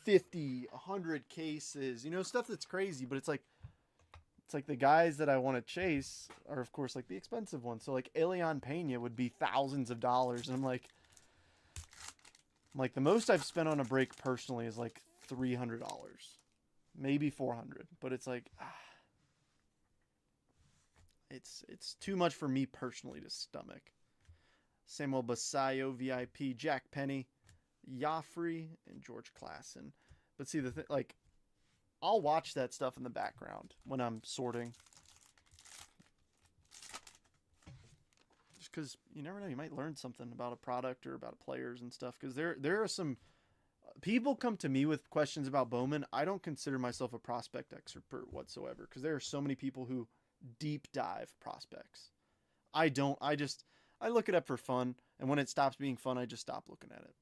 50, 100 cases, you know, stuff that's crazy, but it's like the guys that I want to chase are of course like the expensive ones. So like Elian Pena would be thousands of dollars, and I'm like the most I've spent on a break personally is like $300, maybe 400, but it's like it's too much for me personally to stomach. Samuel Basayo, VIP, Jack Penny, Joffrey, and George Klassen. But see, like, I'll watch that stuff in the background when I'm sorting. Just because you never know, you might learn something about a product or about players and stuff. Because there are some people come to me with questions about Bowman. I don't consider myself a prospect expert whatsoever because there are so many people who deep dive prospects. I don't. I look it up for fun, and when it stops being fun, I just stop looking at it.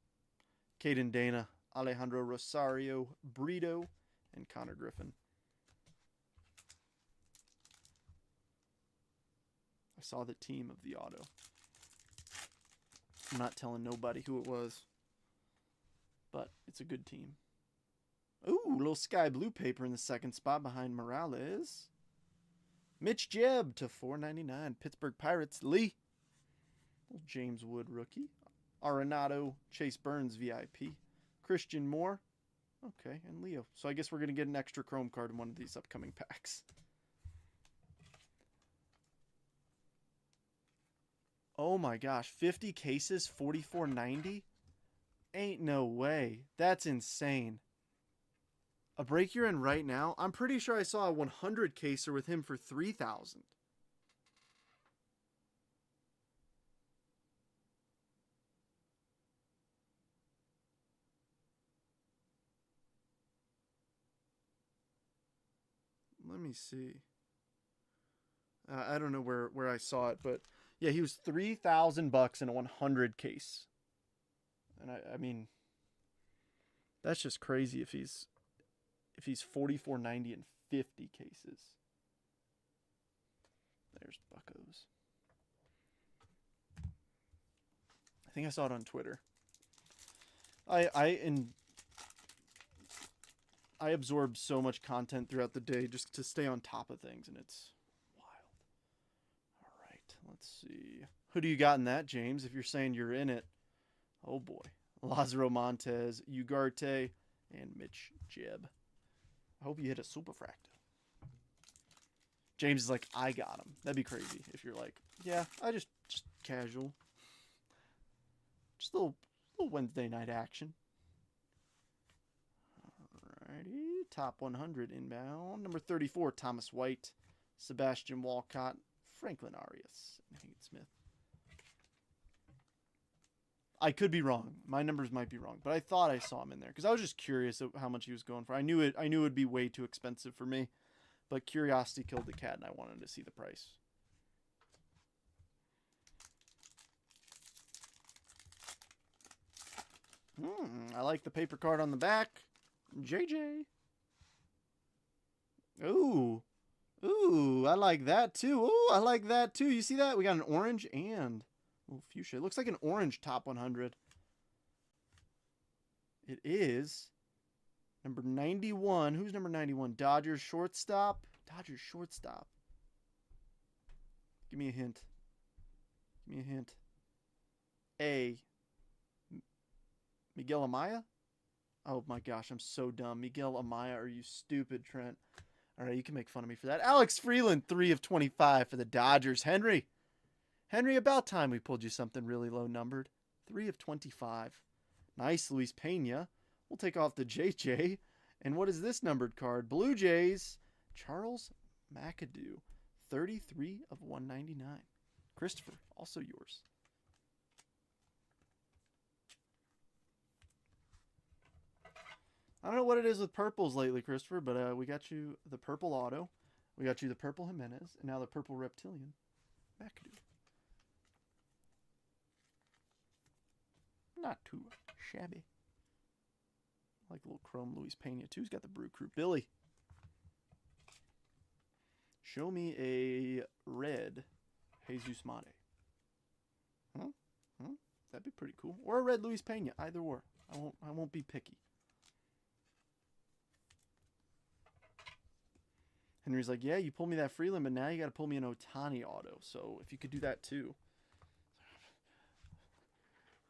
Caden Dana, Alejandro Rosario, Brito, and Connor Griffin. I saw the team of the auto. I'm not telling nobody who it was, but it's a good team. Ooh, little sky blue paper in the second spot behind Morales. Mitch Jebb to $4.99. Pittsburgh Pirates, Lee. James Wood rookie. Arenado, Chase Burns VIP. Christian Moore. Okay, and Leo. So I guess we're going to get an extra chrome card in one of these upcoming packs. Oh my gosh, 50 cases, $44.90? Ain't no way. That's insane. A break you're in right now? I'm pretty sure I saw a 100 caser with him for $3,000. Let me see. I don't know where I saw it, but yeah, he was $3,000 in a 100 case. And I mean, that's just crazy if he's $44.90 in 50 cases. There's Buccos. I think I saw it on Twitter. I absorb so much content throughout the day just to stay on top of things, and it's wild. All right, let's see. Who do you got in that, James? If you're saying you're in it, oh boy, Lázaro Montes, Ugarte, and Mitch Jebb. I hope you hit a superfractal. James is like, I got him. That'd be crazy if you're like, yeah, I just casual, just a little Wednesday night action. Alrighty, top 100 inbound. Number 34, Thomas White, Sebastian Walcott, Franklin Arias, and Hank Smith. I could be wrong. My numbers might be wrong, but I thought I saw him in there because I was just curious of how much he was going for. I knew it would be way too expensive for me, but curiosity killed the cat, and I wanted to see the price. I like the paper card on the back. JJ. Ooh. Ooh, I like that too. Ooh, I like that too. You see that? We got an orange and a little fuchsia. It looks like an orange top 100. It is number 91. Who's number 91? Dodgers shortstop. Dodgers shortstop. Give me a hint. Give me a hint. A. Miguel Amaya? Oh my gosh, I'm so dumb. Miguel Amaya, are you stupid, Trent? All right, you can make fun of me for that. Alex Freeland, 3 of 25 for the Dodgers. Henry, about time we pulled you something really low numbered. 3 of 25. Nice, Luis Pena. We'll take off the JJ. And what is this numbered card? Blue Jays, Charles McAdoo, 33 of 199. Christopher, also yours. I don't know what it is with purples lately, Christopher, but we got you the purple auto. We got you the purple Jimenez, and now the purple reptilian. McAdoo. Not too shabby. I like a little chrome Luis Pena, too. He's got the Brew Crew. Billy. Show me a red Jesus Mate. That'd be pretty cool. Or a red Luis Pena, either or. I won't be picky. Henry's like, yeah, you pulled me that Freeland, but now you got to pull me an Otani auto. So if you could do that too,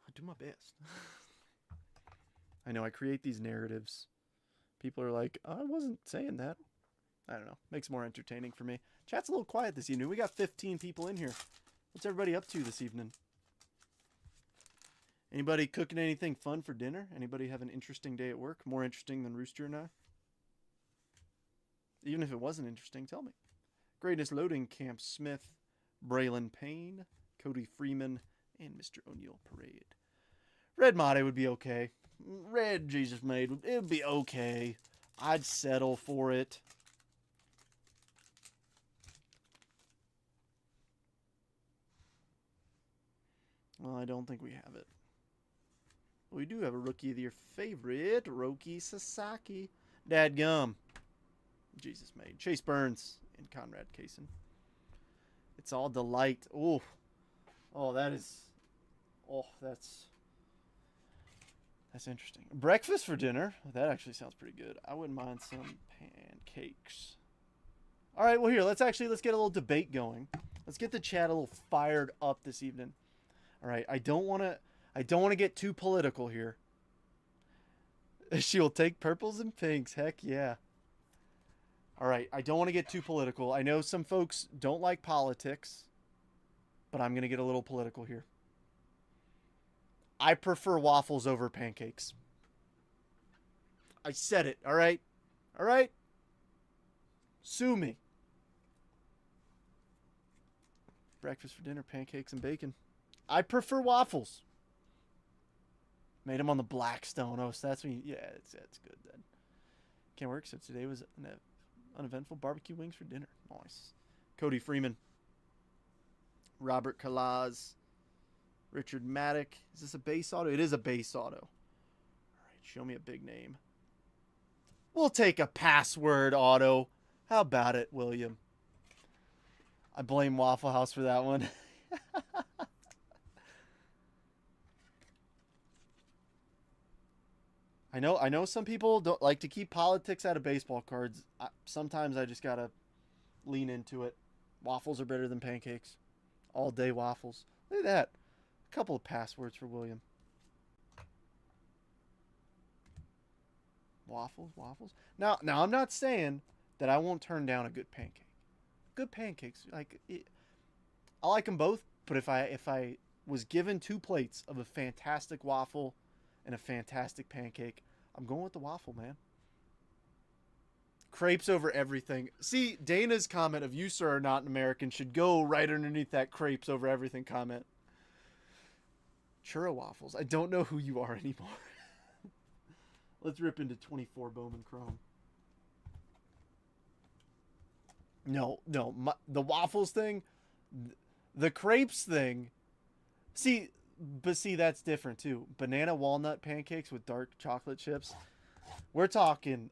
I'll do my best. I know I create these narratives. People are like, I wasn't saying that. I don't know. Makes it more entertaining for me. Chat's a little quiet this evening. We got 15 people in here. What's everybody up to this evening? Anybody cooking anything fun for dinner? Anybody have an interesting day at work? More interesting than Rooster and I? Even if it wasn't interesting, tell me. Greatest loading, Camp Smith, Braylon Payne, Cody Freeman, and Mr. O'Neill Parade. Red Mate would be okay. Red Jesus Made, it would be okay. I'd settle for it. Well, I don't think we have it. We do have a rookie of your favorite, Roki Sasaki. Dadgum. Jesus Made. Chase Burns and Conrad Kaysen. It's all delight. Oh, that is. Oh, that's interesting. Breakfast for dinner. That actually sounds pretty good. I wouldn't mind some pancakes. All right, well here, let's get a little debate going. Let's get the chat a little fired up this evening. All right, I don't want to get too political here. She will take purples and pinks. Heck yeah. All right, I don't want to get too political. I know some folks don't like politics, but I'm going to get a little political here. I prefer waffles over pancakes. I said it, all right? All right? Sue me. Breakfast for dinner, pancakes and bacon. I prefer waffles. Made them on the Blackstone. Oh, so that's me. Yeah, it's good then. Can't work, so today was an uneventful barbecue wings for dinner. Nice. Cody Freeman. Robert Kalaz. Richard Maddock. Is this a base auto? It is a base auto. All right, show me a big name. We'll take a password auto. How about it, William? I blame Waffle House for that one. I know some people don't like to keep politics out of baseball cards. Sometimes I just gotta lean into it. Waffles are better than pancakes. All day waffles. Look at that. A couple of passwords for William. Waffles. Now I'm not saying that I won't turn down a good pancake. Good pancakes, I like them both. But if I was given 2 plates of a fantastic waffle and a fantastic pancake, I'm going with the waffle, man. Crepes over everything. See, Dana's comment of "you, sir, are not an American" should go right underneath that crepes over everything comment. Churro waffles. I don't know who you are anymore. Let's rip into 24 Bowman Chrome. No, the waffles thing, the crepes thing. See, that's different too. Banana walnut pancakes with dark chocolate chips. We're talking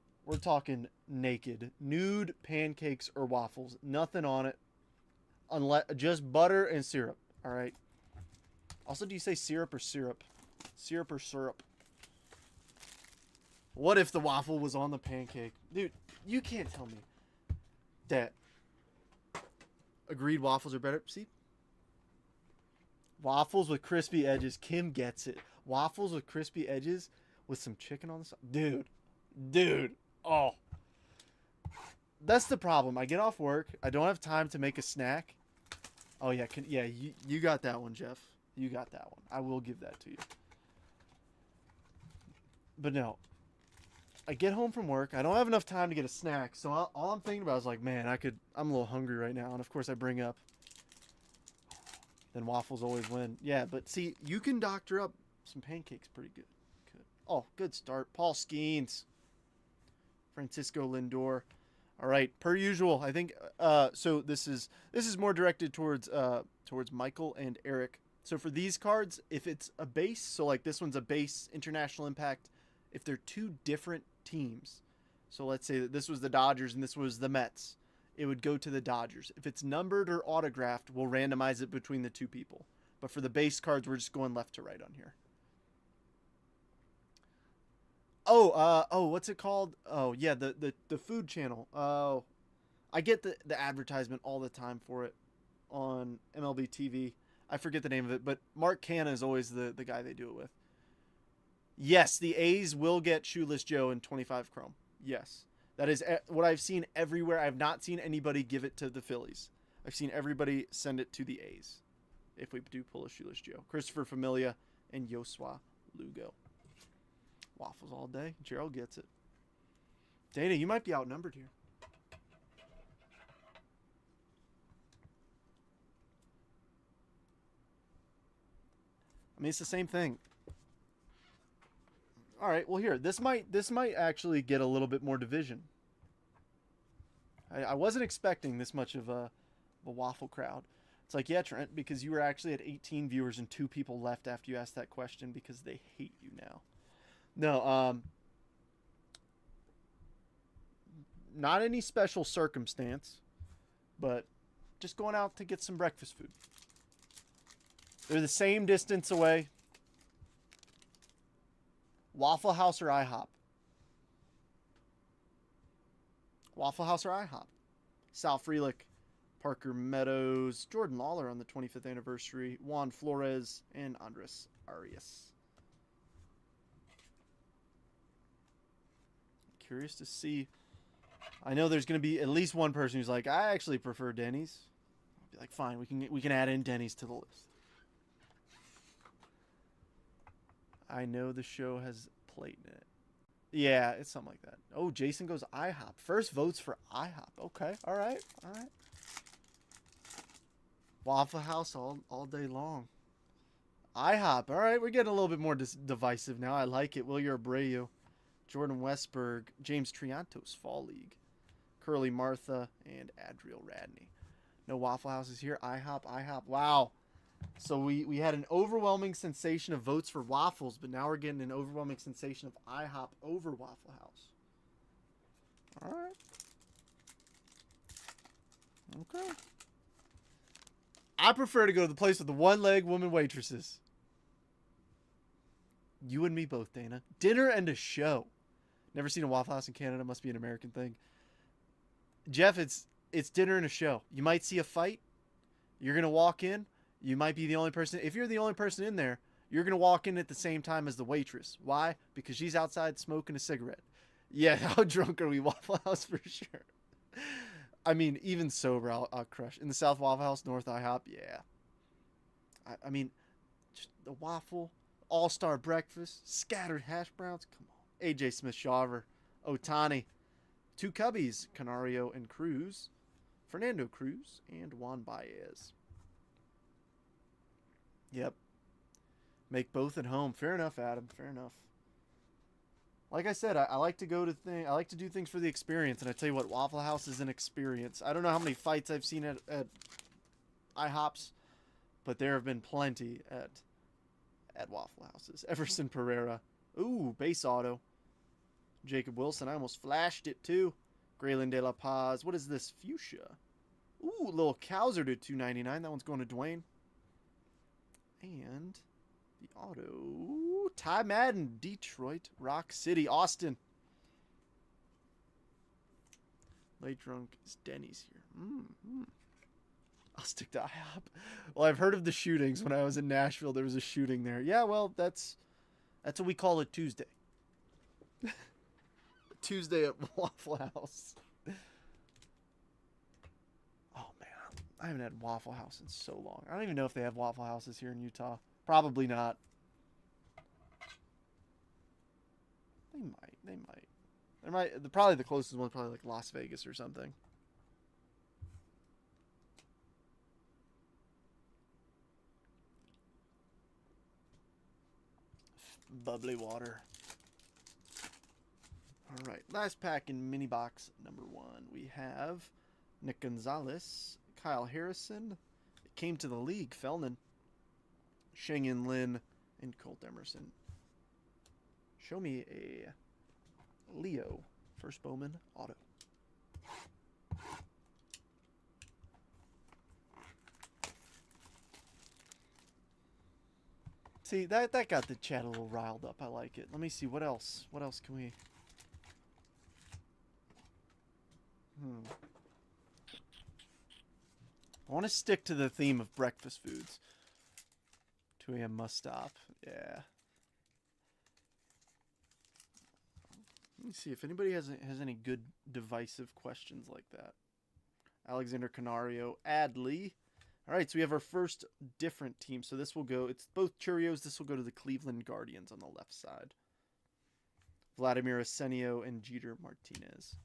naked, nude pancakes or waffles. Nothing on it, unless just butter and syrup. All right. Also, do you say syrup or syrup? Syrup or syrup? What if the waffle was on the pancake? Dude, you can't tell me that. Agreed, waffles are better. See? Waffles with crispy edges. Kim gets it. Waffles with crispy edges with some chicken on the side. Dude. Oh. That's the problem. I get off work. I don't have time to make a snack. Oh, yeah. You got that one, Jeff. You got that one. I will give that to you. But no. I get home from work. I don't have enough time to get a snack. So all I'm thinking about is like, man, I'm a little hungry right now. And of course I bring up, then waffles always win. Yeah, but see, you can doctor up some pancakes pretty good. Oh, good start. Paul Skeens. Francisco Lindor. All right, per usual. I think so this is more directed towards Michael and Eric. So for these cards, if it's a base, so like this one's a base international impact, if they're 2 different teams, so let's say that this was the Dodgers and this was the Mets, it would go to the Dodgers. If it's numbered or autographed, we'll randomize it between the 2 people. But for the base cards, we're just going left to right on here. Oh, what's it called? Oh, yeah, the food channel. Oh, I get the advertisement all the time for it on MLB TV. I forget the name of it, but Mark Canna is always the guy they do it with. Yes, the A's will get Shoeless Joe in 25 chrome. Yes. That is what I've seen everywhere. I have not seen anybody give it to the Phillies. I've seen everybody send it to the A's. If we do pull a Shoeless Joe. Christopher Familia and Yosua Lugo. Waffles all day. Gerald gets it. Dana, you might be outnumbered here. I mean, it's the same thing. All right, well here, this might actually get a little bit more division. I wasn't expecting this much of a waffle crowd. It's like, yeah, Trent, because you were actually at 18 viewers and 2 people left after you asked that question because they hate you now. No, not any special circumstance, but just going out to get some breakfast food. They're the same distance away. Waffle House or IHOP? Waffle House or IHOP? Sal Frelick, Parker Meadows, Jordan Lawler on the 25th anniversary, Juan Flores, and Andres Arias. Curious to see. I know there's going to be at least one person who's like, I actually prefer Denny's. I'll be like, fine, we can add in Denny's to the list. I know the show has plate in it. Yeah, it's something like that. Oh, Jason goes IHOP. First votes for IHOP. Okay, all right. Waffle House all day long. IHOP. All right, we're getting a little bit more divisive now. I like it. Willier Abreu, Jordan Westberg, James Triantos, Fall League, Curly Martha, and Adriel Radney. No Waffle Houses here. IHOP. Wow. So we had an overwhelming sensation of votes for waffles, but now we're getting an overwhelming sensation of IHOP over Waffle House. All right. Okay. I prefer to go to the place with the one-leg woman waitresses. You and me both, Dana. Dinner and a show. Never seen a Waffle House in Canada. Must be an American thing. Jeff, it's dinner and a show. You might see a fight. You're going to walk in. You might be the only person. If you're the only person in there, you're going to walk in at the same time as the waitress. Why? Because she's outside smoking a cigarette. Yeah, how drunk are we? Waffle House for sure. I mean, even sober, I'll crush. In the South Waffle House, North IHOP, yeah. I mean, just the waffle, all-star breakfast, scattered hash browns. Come on. AJ Smith-Shawver, Otani, 2 Cubbies, Canario and Cruz, Fernando Cruz, and Juan Baez. Yep. Make both at home. Fair enough, Adam. Fair enough. Like I said, I like to go to I like to do things for the experience, and I tell you what, Waffle House is an experience. I don't know how many fights I've seen at IHOPs, but there have been plenty at Waffle Houses. Everson Pereira. Ooh, base auto. Jacob Wilson. I almost flashed it too. Graylin De La Paz. What is this? Fuchsia. Ooh, little Cowser to $2.99. That one's going to Dwayne. And the auto, Ty Madden, Detroit, Rock City, Austin. Late drunk is Denny's here. I'll stick to IHOP. Well, I've heard of the shootings. When I was in Nashville, there was a shooting there. Yeah, well, that's what we call it Tuesday. Tuesday at Waffle House. I haven't had Waffle House in so long. I don't even know if they have Waffle Houses here in Utah. Probably not. They might. Probably the closest one's probably like Las Vegas or something. Bubbly water. All right, last pack in mini box number 1. We have Nick Gonzalez, Kyle Harrison. It came to the league. Felnan, Sheng-In Lin, and Colt Emerson. Show me a Leo first Bowman auto. See, that got the chat a little riled up. I like it. Let me see. What else? What else can we... I want to stick to the theme of breakfast foods. 2 a.m. must stop. Yeah. Let me see if anybody has any good divisive questions like that. Alexander Canario, Adley. All right, so we have our first different team. So this will go, it's both Cheerios. This will go to the Cleveland Guardians on the left side. Vladimir Arsenio and Jeter Martinez.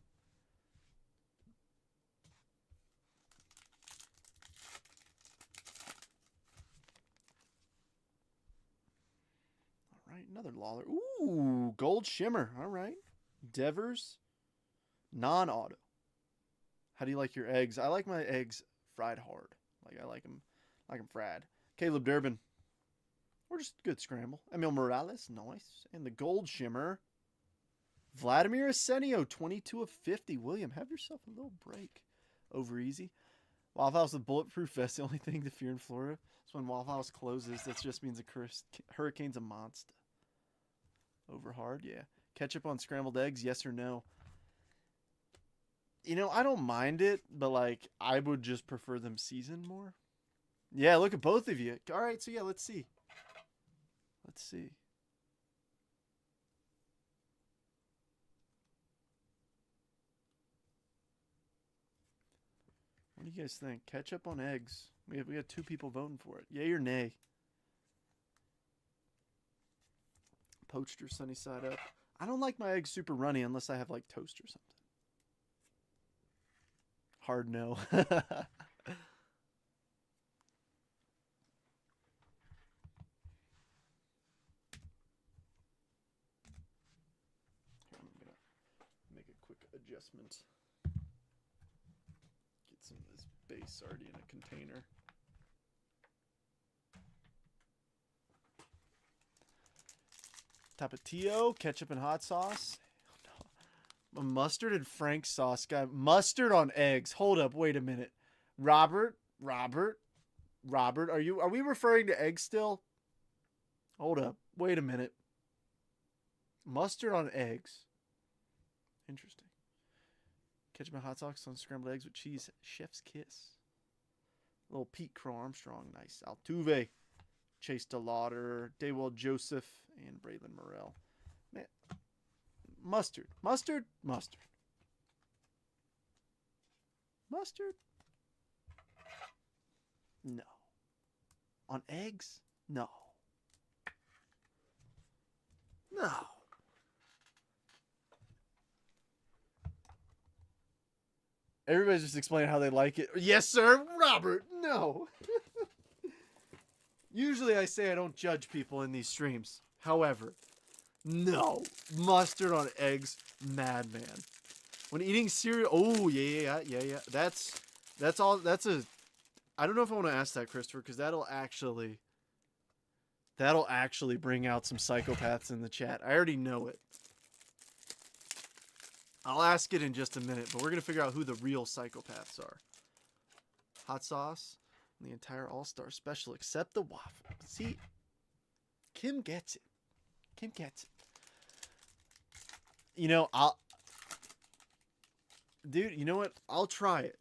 All right, another Lawler. Ooh, Gold Shimmer. All right. Devers, non-auto. How do you like your eggs? I like my eggs fried hard. Like I like them fried. Caleb Durbin. Or just good scramble. Emil Morales, nice. And the Gold Shimmer. Vladimir Arsenio, 22 of 50. William, have yourself a little break. Over easy. Waffle House with bulletproof vest. The only thing to fear in Florida is when Waffle House closes. That just means a hurricane's a monster. Over hard, yeah. Ketchup on scrambled eggs, yes or no? You know, I don't mind it, but like I would just prefer them seasoned more. Yeah, look at both of you. All right, so yeah, let's see. Let's see. What do you guys think? Ketchup on eggs. We got 2 people voting for it. Yay or nay? Poached or sunny side up. I don't like my eggs super runny unless I have like toast or something. Hard no. I'm gonna make a quick adjustment. Get some of this base already in a container. Tapatio, ketchup and hot sauce. Oh, no. A mustard and Frank sauce guy. Mustard on eggs. Hold up, wait a minute. Robert, are we referring to eggs still? Hold up, wait a minute. Mustard on eggs. Interesting. Ketchup and hot sauce on scrambled eggs with cheese. Chef's kiss. Little Pete Crow Armstrong. Nice. Altuve. Chase DeLauder. Daywell Joseph. And Braylon Morrell. Man. Mustard. Mustard. Mustard. Mustard. No. On eggs? No. No. Everybody's just explaining how they like it. Yes, sir. Robert, no. Usually I say I don't judge people in these streams. However, no. Mustard on eggs, madman. When eating cereal, oh, yeah. That's all, that's a, I don't know if I want to ask that, Christopher, because that'll actually bring out some psychopaths in the chat. I already know it. I'll ask it in just a minute, but we're going to figure out who the real psychopaths are. Hot sauce, and the entire All-Star special, except the waffle. See, Kim gets it. Kim gets it. You know, dude, you know what? I'll try it.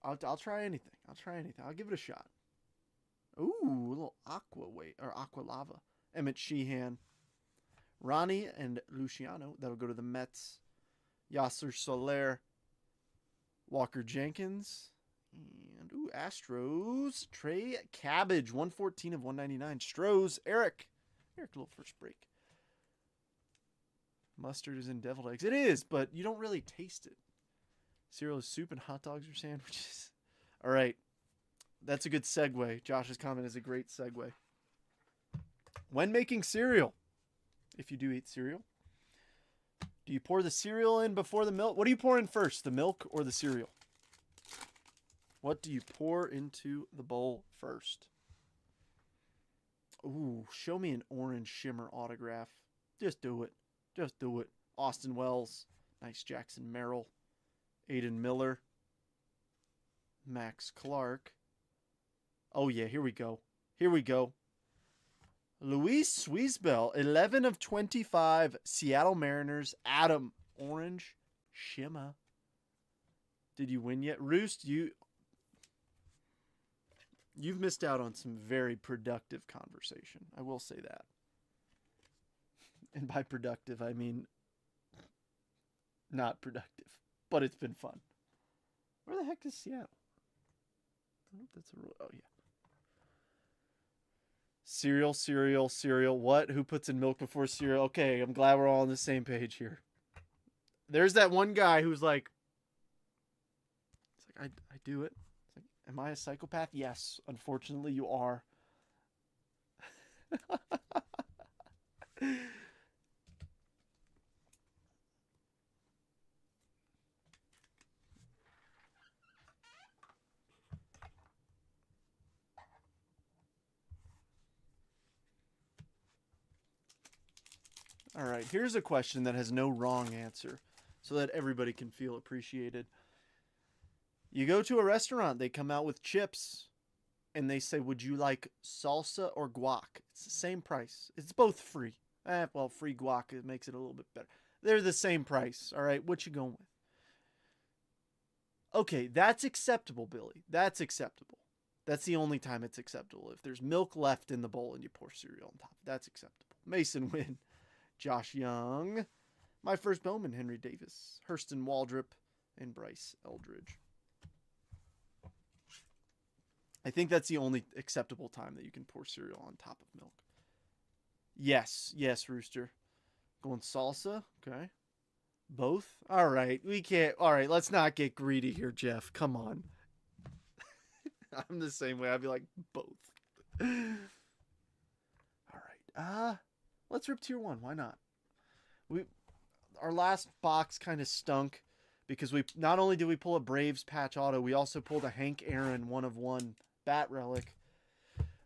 I'll try anything. I'll try anything. I'll give it a shot. Ooh, a little aqua lava. Emmett Sheehan. Ronnie and Luciano. That'll go to the Mets. Yasser Soler. Walker Jenkins. And, ooh, Astros. Trey Cabbage. 114 of 199. Stros. Eric, a little first break. Mustard is in deviled eggs. It is, but you don't really taste it. Cereal is soup and hot dogs or sandwiches. All right. That's a good segue. Josh's comment is a great segue. When making cereal, if you do eat cereal, do you pour the cereal in before the milk? What do you pour in first, the milk or the cereal? What do you pour into the bowl first? Ooh, show me an orange shimmer autograph. Just do it. Just do it. Austin Wells. Nice Jackson Merrill. Aiden Miller. Max Clark. Oh, yeah, here we go. Here we go. Luis Sweesbell, 11 of 25. Seattle Mariners. Adam, orange shimmer. Did you win yet? Roost, you've missed out on some very productive conversation. I will say that. And by productive, I mean not productive. But it's been fun. Where the heck is Seattle? I hope that's a real... Oh, yeah. Cereal. What? Who puts in milk before cereal? Okay, I'm glad we're all on the same page here. There's that one guy who's like... It's like, I do it. It's like, am I a psychopath? Yes. Unfortunately, you are. All right, here's a question that has no wrong answer so that everybody can feel appreciated. You go to a restaurant, they come out with chips, and they say, would you like salsa or guac? It's the same price. It's both free. Well, free guac, it makes it a little bit better. They're the same price, all right? What you going with? Okay, that's acceptable, Billy. That's acceptable. That's the only time it's acceptable. If there's milk left in the bowl and you pour cereal on top, that's acceptable. Mason Wynn. Josh Young, my first Bowman, Henry Davis, Hurston Waldrop, and Bryce Eldridge. I think that's the only acceptable time that you can pour cereal on top of milk. Yes, Rooster. Going salsa, okay. Both? All right, we can't. All right, let's not get greedy here, Jeff. Come on. I'm the same way. I'd be like, both. All right. Let's rip tier 1. Why not? Our last box kind of stunk because we not only did we pull a Braves patch auto, we also pulled a Hank Aaron 1/1 bat relic.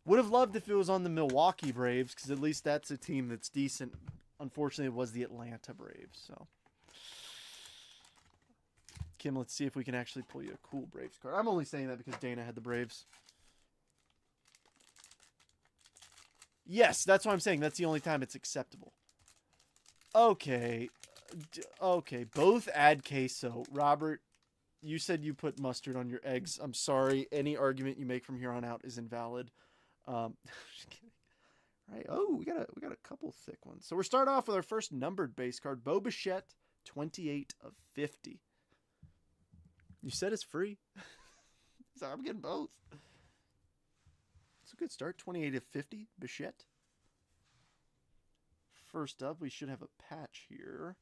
Would have loved if it was on the Milwaukee Braves because at least that's a team that's decent. Unfortunately, it was the Atlanta Braves. So, Kim, let's see if we can actually pull you a cool Braves card. I'm only saying that because Dana had the Braves. Yes, that's what I'm saying. That's the only time it's acceptable. Okay. Okay, both add queso. Robert, you said you put mustard on your eggs. I'm sorry. Any argument you make from here on out is invalid. Just kidding. All right. Oh, we got a couple thick ones. So we're starting off with our first numbered base card, Bo Bichette, 28 of 50. You said it's free. So I'm getting both. It's a good start. 28 of 50, Bichette. First up, we should have a patch here.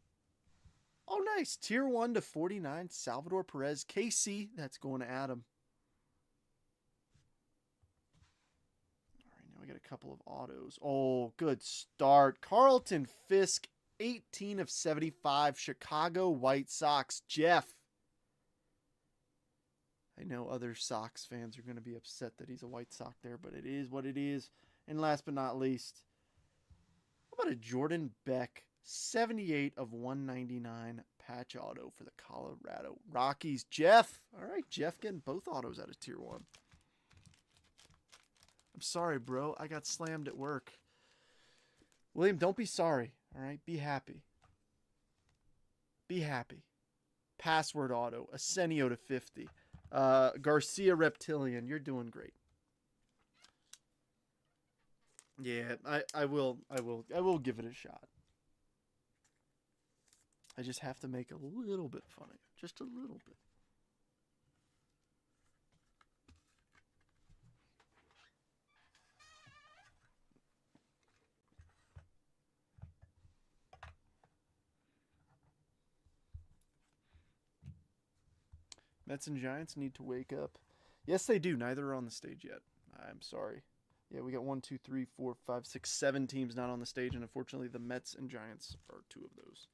Oh, nice. Tier 1 to 49, Salvador Perez. KC, that's going to Adam. All right, now we got a couple of autos. Oh, good start. Carlton Fisk, 18 of 75, Chicago White Sox. Jeff. I know other Sox fans are going to be upset that he's a White Sox there, but it is what it is. And last but not least, how about a Jordan Beck, 78 of 199 patch auto for the Colorado Rockies. Jeff. All right, Jeff getting both autos out of tier 1. I'm sorry, bro. I got slammed at work. William, don't be sorry. All right, be happy. Be happy. Password auto, Arsenio to 50. Garcia Reptilian, you're doing great. Yeah, I will give it a shot. I just have to make a little bit funny. Just a little bit. Mets and Giants need to wake up. Yes, they do. Neither are on the stage yet. I'm sorry. Yeah, we got 1, 2, 3, 4, 5, 6, 7 teams not on the stage, and unfortunately, the Mets and Giants are 2 of those.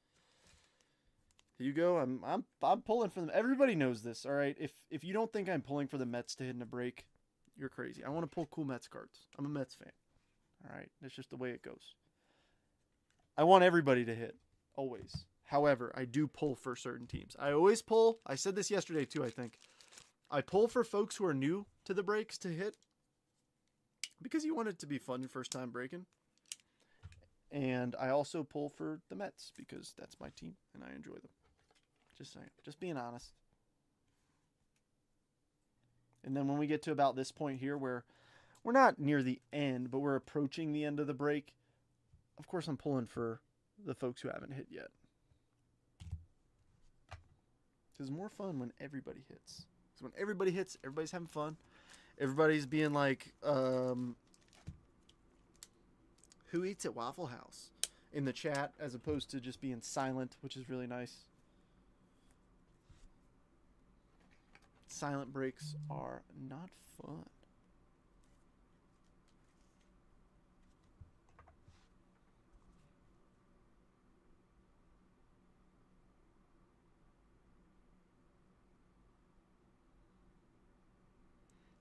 Here you go. I'm pulling for them. Everybody knows this. All right. If you don't think I'm pulling for the Mets to hit in a break, you're crazy. I want to pull cool Mets cards. I'm a Mets fan. All right. That's just the way it goes. I want everybody to hit always. However, I do pull for certain teams. I always pull. I said this yesterday too, I think. I pull for folks who are new to the breaks to hit because you want it to be fun your first time breaking. And I also pull for the Mets because that's my team and I enjoy them. Just saying. Just being honest. And then when we get to about this point here where we're not near the end, but we're approaching the end of the break, of course I'm pulling for the folks who haven't hit yet. It's more fun when everybody hits. Because when everybody hits, everybody's having fun. Everybody's being like, who eats at Waffle House in the chat as opposed to just being silent, which is really nice. Silent breaks are not fun.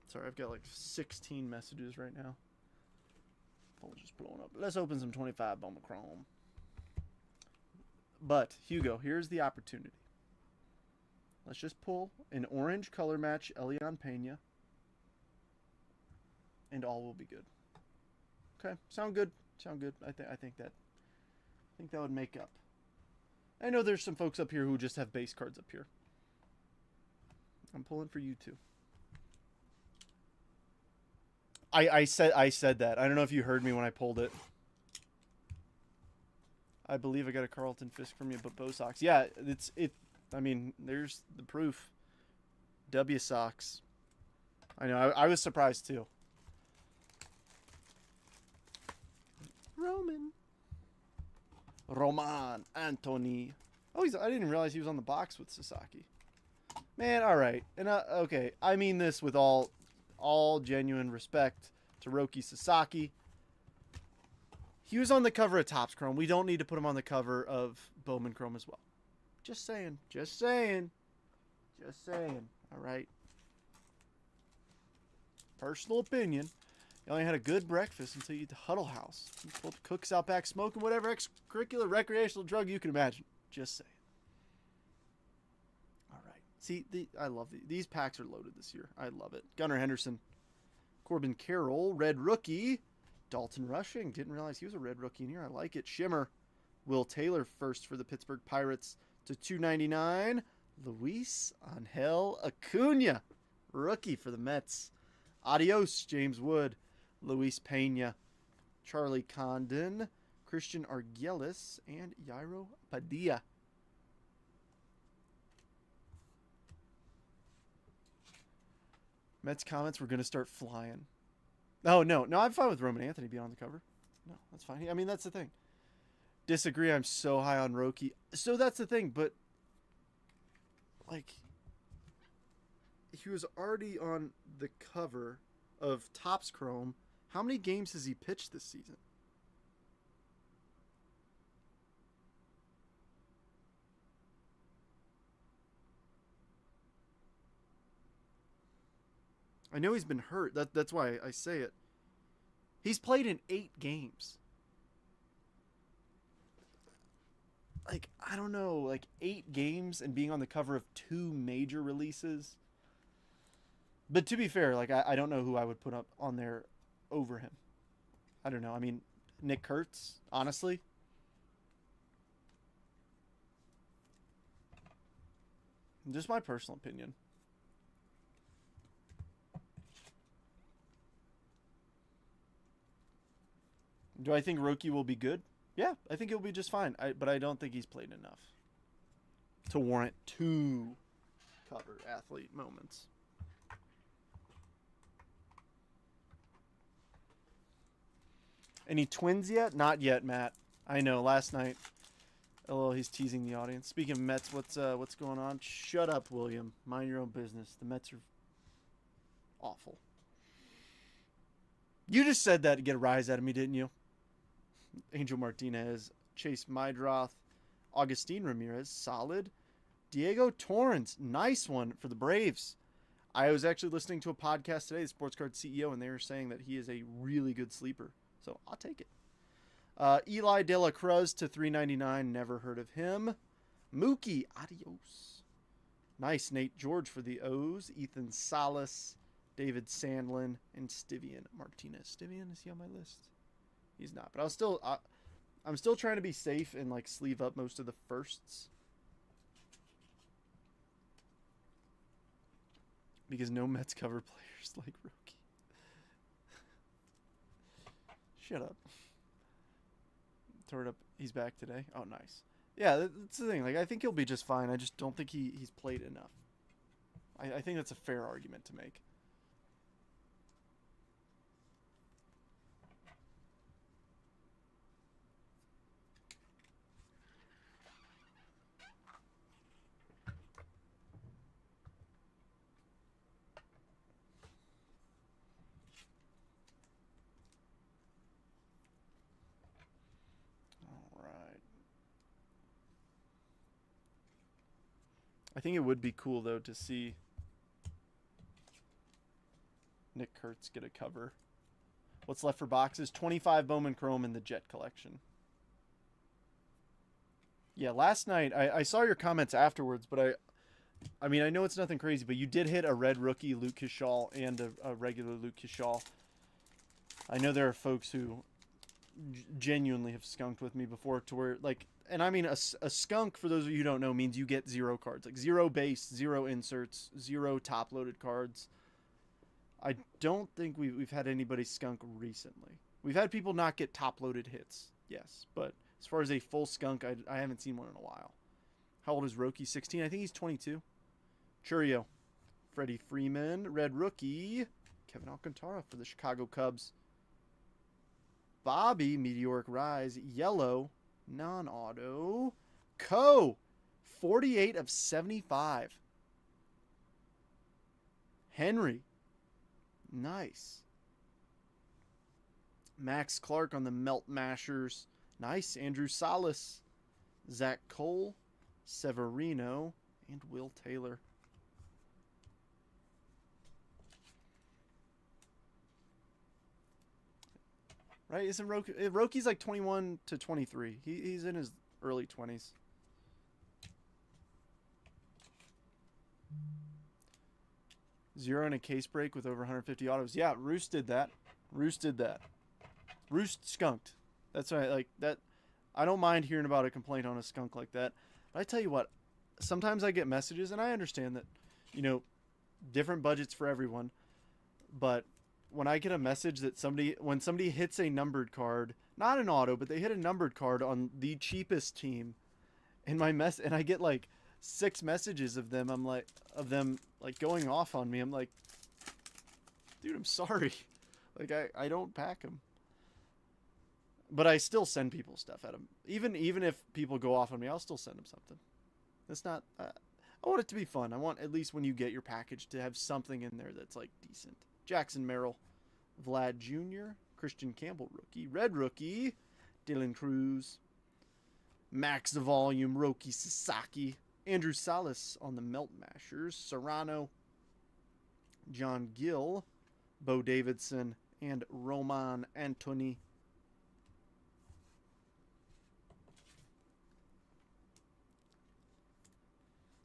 Sorry, I've got like 16 messages right now. Phone's just blowing up. Let's open some 25 Bowman Chrome. But, Hugo, here's the opportunity. Let's just pull an orange color match Elian Pena. And all will be good. Okay, sound good. Sound good. I think that would make up. I know there's some folks up here who just have base cards up here. I'm pulling for you too. I said that. I don't know if you heard me when I pulled it. I believe I got a Carlton Fisk from you, but Bo Sox. Yeah, I mean, there's the proof. W Sox. I know. I was surprised too. Roman Anthony. Oh, I didn't realize he was on the box with Sasaki. Man, all right. And okay, I mean this with all genuine respect to Roki Sasaki. He was on the cover of Topps Chrome. We don't need to put him on the cover of Bowman Chrome as well. Just saying. Just saying. Just saying. All right. Personal opinion. You only had a good breakfast until you eat the Huddle House. You pulled the cooks out back smoking whatever extracurricular recreational drug you can imagine. Just saying. All right. See, I love these. These packs are loaded this year. I love it. Gunnar Henderson. Corbin Carroll. Red Rookie. Dalton Rushing. Didn't realize he was a red rookie in here. I like it. Shimmer. Will Taylor first for the Pittsburgh Pirates to $2.99. Luis Angel Acuna. Rookie for the Mets. Adios, James Wood. Luis Pena. Charlie Condon. Christian Arguelles. And Yairo Padilla. Mets comments were going to start flying. Oh, no, I'm fine with Roman Anthony being on the cover. No, that's fine. I mean, that's the thing. Disagree, I'm so high on Roki. So that's the thing, but, like, he was already on the cover of Topps Chrome. How many games has he pitched this season? I know he's been hurt. That's why I say it. He's played in 8 games. Like, I don't know, like 8 games and being on the cover of 2 major releases. But to be fair, like I don't know who I would put up on there over him. I don't know. I mean, Nick Kurtz, honestly. Just my personal opinion. Do I think Roki will be good? Yeah, I think he'll be just fine. But I don't think he's played enough to warrant 2 cover athlete moments. Any Twins yet? Not yet, Matt. I know. Last night. Oh, he's teasing the audience. Speaking of Mets, what's going on? Shut up, William. Mind your own business. The Mets are awful. You just said that to get a rise out of me, didn't you? Angel Martinez, Chase Mydroth, Augustine Ramirez, solid. Diego Torrens, nice one for the Braves. I was actually listening to a podcast today, the Sports Card CEO, and they were saying that he is a really good sleeper. So I'll take it. Eli De La Cruz to $3.99. Never heard of him. Mookie, adios. Nice. Nate George for the O's. Ethan Salas, David Sandlin, and Stivian Martinez. Stivian, is he on my list? He's not. But I'll still... I'm still trying to be safe and like sleeve up most of the firsts. Because no Mets cover players like Roki. Shut up. Tore it up. He's back today. Oh, nice. Yeah, that's the thing. Like, I think he'll be just fine. I just don't think he's played enough. I think that's a fair argument to make. All right. I think it would be cool, though, to see Nick Kurtz get a cover. What's left for boxes? 25 Bowman Chrome in the Jet collection. Yeah, last night, I saw your comments afterwards, but I mean, I know it's nothing crazy, but you did hit a red rookie Luke Kishal and a regular Luke Kishal. I know there are folks who genuinely have skunked with me before to where, like, and I mean, a skunk, for those of you who don't know, means you get 0 cards. Like, 0 base, 0 inserts, 0 top-loaded cards. I don't think we've had anybody skunk recently. We've had people not get top-loaded hits, yes. But as far as a full skunk, I haven't seen one in a while. How old is Roki? 16? I think he's 22. Churio. Freddie Freeman. Red rookie. Kevin Alcantara for the Chicago Cubs. Bobby, Meteoric Rise. Yellow. Non-auto. Co. 48 of 75. Henry. Nice. Max Clark on the Melt Mashers. Nice. Andrew Salas. Zach Cole. Severino. And Will Taylor. Right? Isn't Roki's like 21 to 23. He's in his early 20s. Zero in a case break with over 150 autos. Yeah, Roost did that. Roost skunked. That's right. Like that. I don't mind hearing about a complaint on a skunk like that. But I tell you what, sometimes I get messages, and I understand that, you know, different budgets for everyone. But when I get a message that when somebody hits a numbered card, not an auto, but they hit a numbered card on the cheapest team, and I get like 6 messages of them. I'm like, going off on me. I'm like, dude, I'm sorry. Like, I don't pack them. But I still send people stuff at them. Even if people go off on me, I'll still send them something. It's not. I want it to be fun. I want, at least when you get your package, to have something in there that's like decent. Jackson Merrill, Vlad Jr., Christian Campbell rookie, red rookie, Dylan Cruz, Max the Volume, Roki Sasaki, Andrew Salas on the Melt Mashers, Serrano, John Gill, Bo Davidson, and Roman Anthony.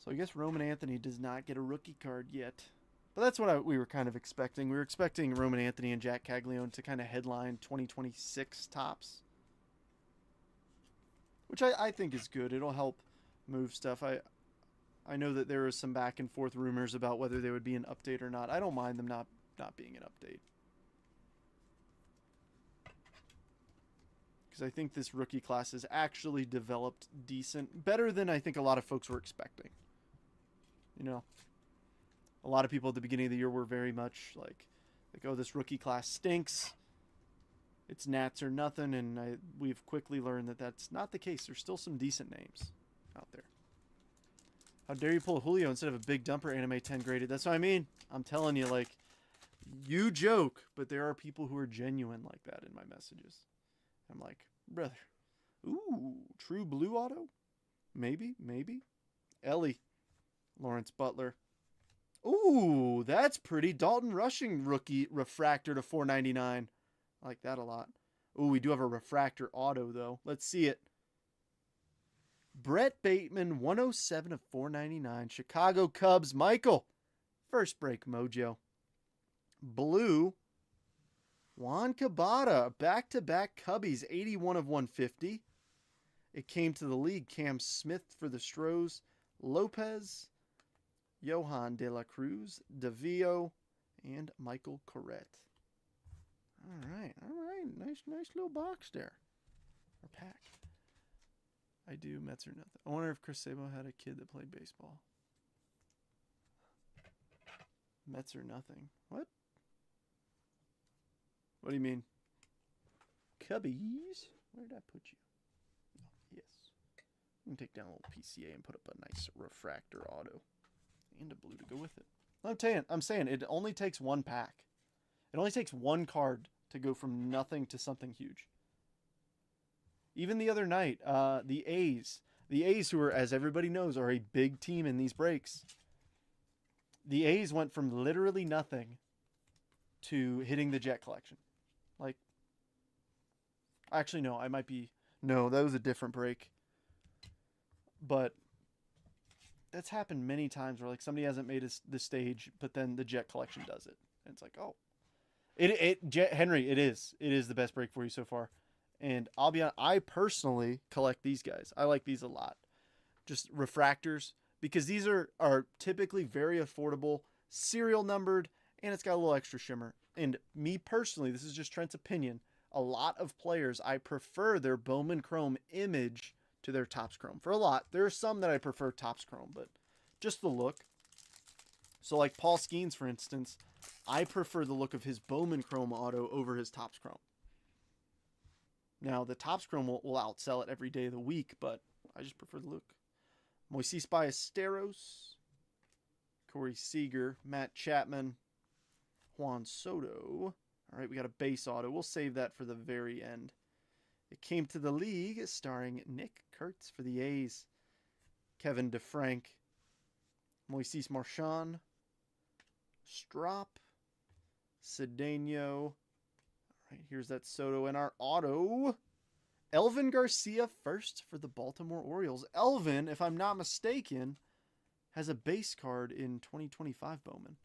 So I guess Roman Anthony does not get a rookie card yet. But that's what we were kind of expecting. We were expecting Roman Anthony and Jack Caglione to kind of headline 2026 tops. Which I think is good. It'll help move stuff. I know that there was some back and forth rumors about whether they would be an update or not. I don't mind them not being an update. Because I think this rookie class has actually developed decent. Better than I think a lot of folks were expecting. You know, a lot of people at the beginning of the year were very much like, oh, this rookie class stinks. It's Nats or nothing, and we've quickly learned that that's not the case. There's still some decent names out there. How dare you pull a Julio instead of a big dumper anime 10 graded? That's what I mean. I'm telling you, like, you joke, but there are people who are genuine like that in my messages. I'm like, brother, ooh, true blue auto? Maybe. Ellie, Lawrence Butler. Ooh, that's pretty. Dalton Rushing rookie refractor to 499. I like that a lot. Ooh, we do have a refractor auto, though. Let's see it. Brett Bateman, 107 of 499. Chicago Cubs. Michael, first break mojo. Blue. Juan Cabada, back-to-back Cubbies, 81 of 150. It came to the league. Cam Smith for the Stros, Lopez, Johan De La Cruz, DeVio, and Michael Corrette. All right. Nice little box there. Or pack. I do. Mets or nothing. I wonder if Chris Sabo had a kid that played baseball. Mets or nothing. What? What do you mean? Cubbies? Where did I put you? Oh, yes. I'm going to take down a little PCA and put up a nice refractor auto. And a blue to go with it. I'm saying it only takes one pack. It only takes one card to go from nothing to something huge. Even the other night, the A's, who are, as everybody knows, are a big team in these breaks. The A's went from literally nothing to hitting the Jet collection. Like, actually, no, that was a different break. But that's happened many times where, like, somebody hasn't made the stage, but then the Jet collection does it. And it's like, oh. Henry, it is the best break for you so far. And I'll be honest, I personally collect these guys. I like these a lot. Just refractors, because these are typically very affordable, serial numbered, and it's got a little extra shimmer. And me personally, this is just Trent's opinion, a lot of players, I prefer their Bowman Chrome image to their Topps Chrome. For a lot, there are some that I prefer Topps Chrome, but just the look. So like Paul Skeens, for instance, I prefer the look of his Bowman Chrome auto over his Topps Chrome. Now, the Topps Chrome will outsell it every day of the week, but I just prefer the look. Moises Ballesteros, Corey Seager, Matt Chapman, Juan Soto. All right, we got a base auto. We'll save that for the very end. It came to the league starring Nick Kurtz for the A's, Kevin DeFrank, Moises Marchand, Strop, Cedeno. All right, here's that Soto and our auto. Elvin Garcia first for the Baltimore Orioles. Elvin, if I'm not mistaken, has a base card in 2025 Bowman.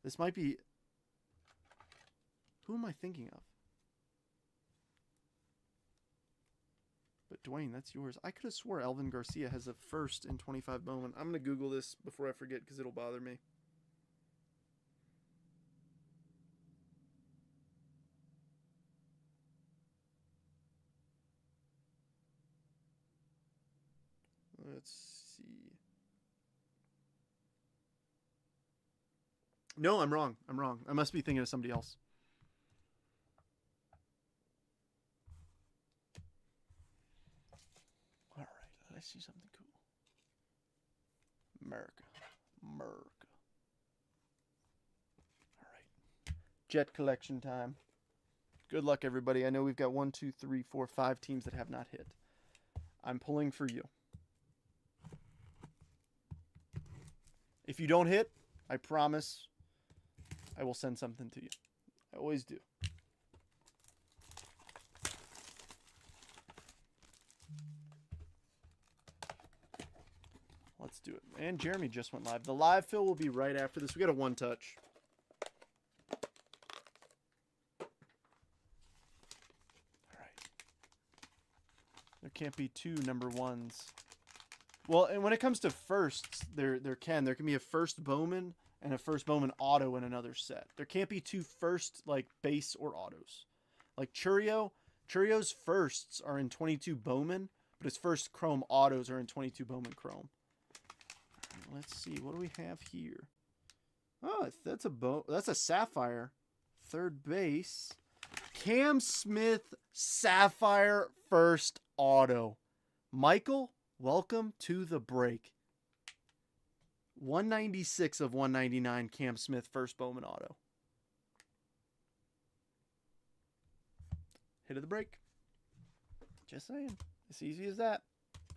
This might be... Who am I thinking of? But Dwayne, that's yours. I could have swore Elvin Garcia has a first in 25 Bowman. I'm going to Google this before I forget because it'll bother me. Let's see. No, I'm wrong. I must be thinking of somebody else. All right, let's see something cool. America. All right. Jet collection time. Good luck, everybody. I know we've got 1, 2, 3, 4, 5 teams that have not hit. I'm pulling for you. If you don't hit, I promise I will send something to you. I always do. Let's do it. And Jeremy just went live. The live fill will be right after this. We got a one touch. All right. There can't be two number ones. Well, and when it comes to firsts, there can be a first Bowman and a first Bowman auto in another set. There can't be two first, like, base or autos. Like Churio's firsts are in 22 Bowman, but his first Chrome autos are in 22 Bowman Chrome. Let's see, what do we have here? Oh, that's a Sapphire. Third base. Cam Smith Sapphire first auto. Michael, welcome to the break. 196 of 199 Cam Smith first Bowman auto. Hit of the break. Just saying. It's easy as that.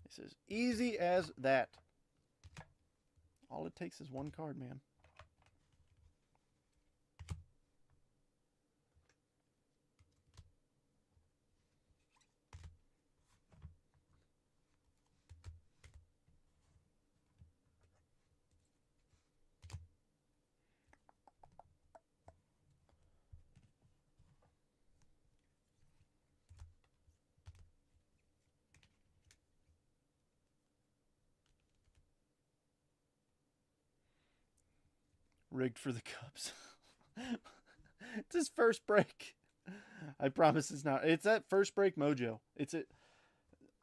It's as easy as that. All it takes is one card, man. Rigged for the Cubs. It's his first break. I promise it's not. It's that first break mojo.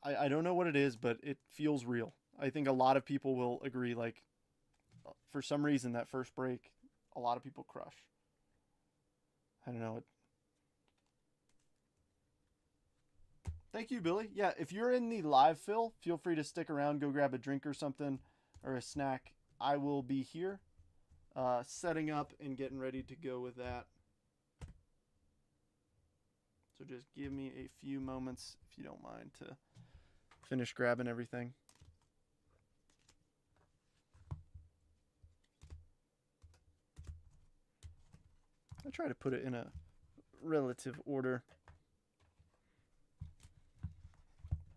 I don't know what it is, but it feels real. I think a lot of people will agree. Like, for some reason, that first break, a lot of people crush. I don't know. Thank you, Billy. Yeah, if you're in the live fill, feel free to stick around, go grab a drink or something, or a snack. I will be here, setting up and getting ready to go with that. So just give me a few moments, if you don't mind, to finish grabbing everything. I try to put it in a relative order.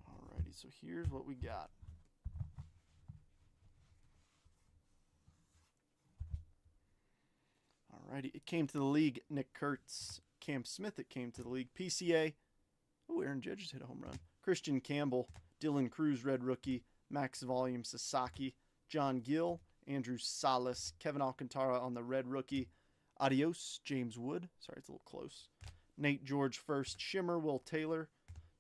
Alrighty, so here's what we got. Alrighty, it came to the league. Nick Kurtz. Cam Smith, it came to the league. PCA. Oh, Aaron Judge just hit a home run. Christian Campbell. Dylan Cruz, red rookie. Max Volume, Sasaki. John Gill. Andrew Salas. Kevin Alcantara on the red rookie. Adios, James Wood. Sorry, it's a little close. Nate George first. Shimmer, Will Taylor.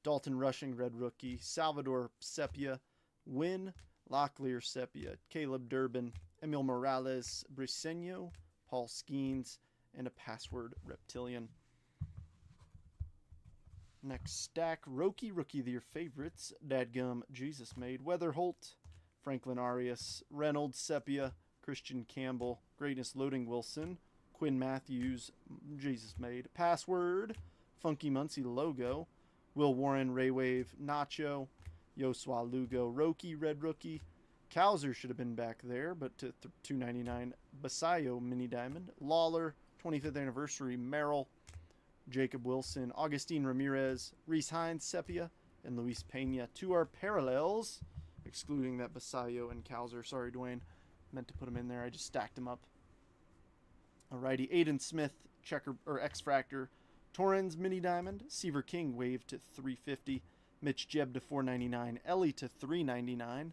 Dalton Rushing, red rookie. Salvador Sepia. Wynn. Locklear Sepia. Caleb Durbin. Emil Morales. Briseño. Paul Skeens. And a password reptilian. Next stack, Roki, rookie of your favorites. Dadgum, Jesus Made. Weatherholt, Franklin Arias, Reynolds, Sepia, Christian Campbell, Greatness Loading Wilson, Quinn Matthews, Jesus Made. Password, Funky Muncie logo, Will Warren, Raywave, Nacho, Yosua Lugo, Roki, red rookie. Cowser should have been back there, but to $2.99. Basayo, mini diamond. Lawler, 25th anniversary, Merrill. Jacob Wilson, Augustine Ramirez, Reese Hines, Sepia, and Luis Pena. To our parallels, excluding that Basayo and Cowser. Sorry, Dwayne. Meant to put them in there. I just stacked them up. Alrighty, Aiden Smith, Checker or X-Fractor. Torrens, mini diamond. Seaver King, wave to $3.50. Mitch Jeb to $4.99. Ellie to $3.99.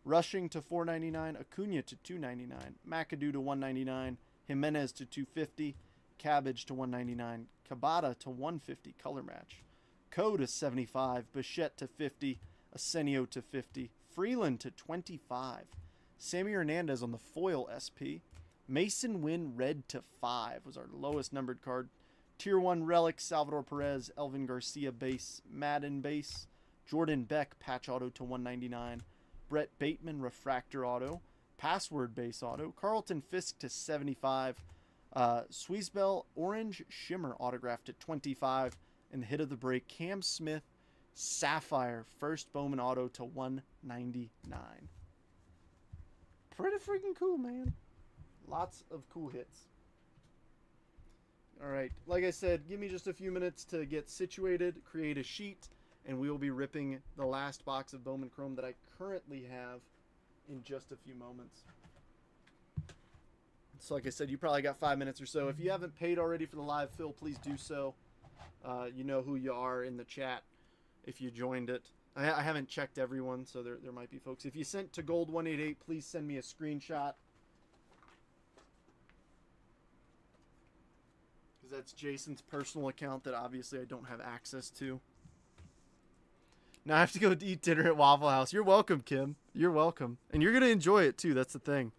Rushing to $4.99. Acuna to $2.99. McAdoo to $1.99. Jimenez to $2.50. Cabbage to $1.99. Cabada to $1.50. Color match. Coe to $75. Bichette to $50. Arsenio to $50. Freeland to $25. Sammy Hernandez on the foil SP. Mason Wynn red to $5 was our lowest numbered card. Tier 1 relic, Salvador Perez, Elvin Garcia base, Madden base, Jordan Beck patch auto to $1.99. Brett Bateman refractor auto, password base auto, Carlton Fisk to $75. Sweezebell orange shimmer autograph to $25. And the hit of the break, Cam Smith sapphire first Bowman auto to $1.99. Pretty freaking cool, man. Lots of cool hits. All right, like I said, give me just a few minutes to get situated, create a sheet, and we will be ripping the last box of Bowman Chrome that I currently have in just a few moments. So like I said, you probably got 5 minutes or so. If you haven't paid already for the live fill, please do so. You know who you are in the chat if you joined it. I haven't checked everyone, so there might be folks. If you sent to Gold188, please send me a screenshot. Because that's Jason's personal account that obviously I don't have access to. Now I have to go eat dinner at Waffle House. You're welcome, Kim. You're welcome. And you're going to enjoy it too. That's the thing.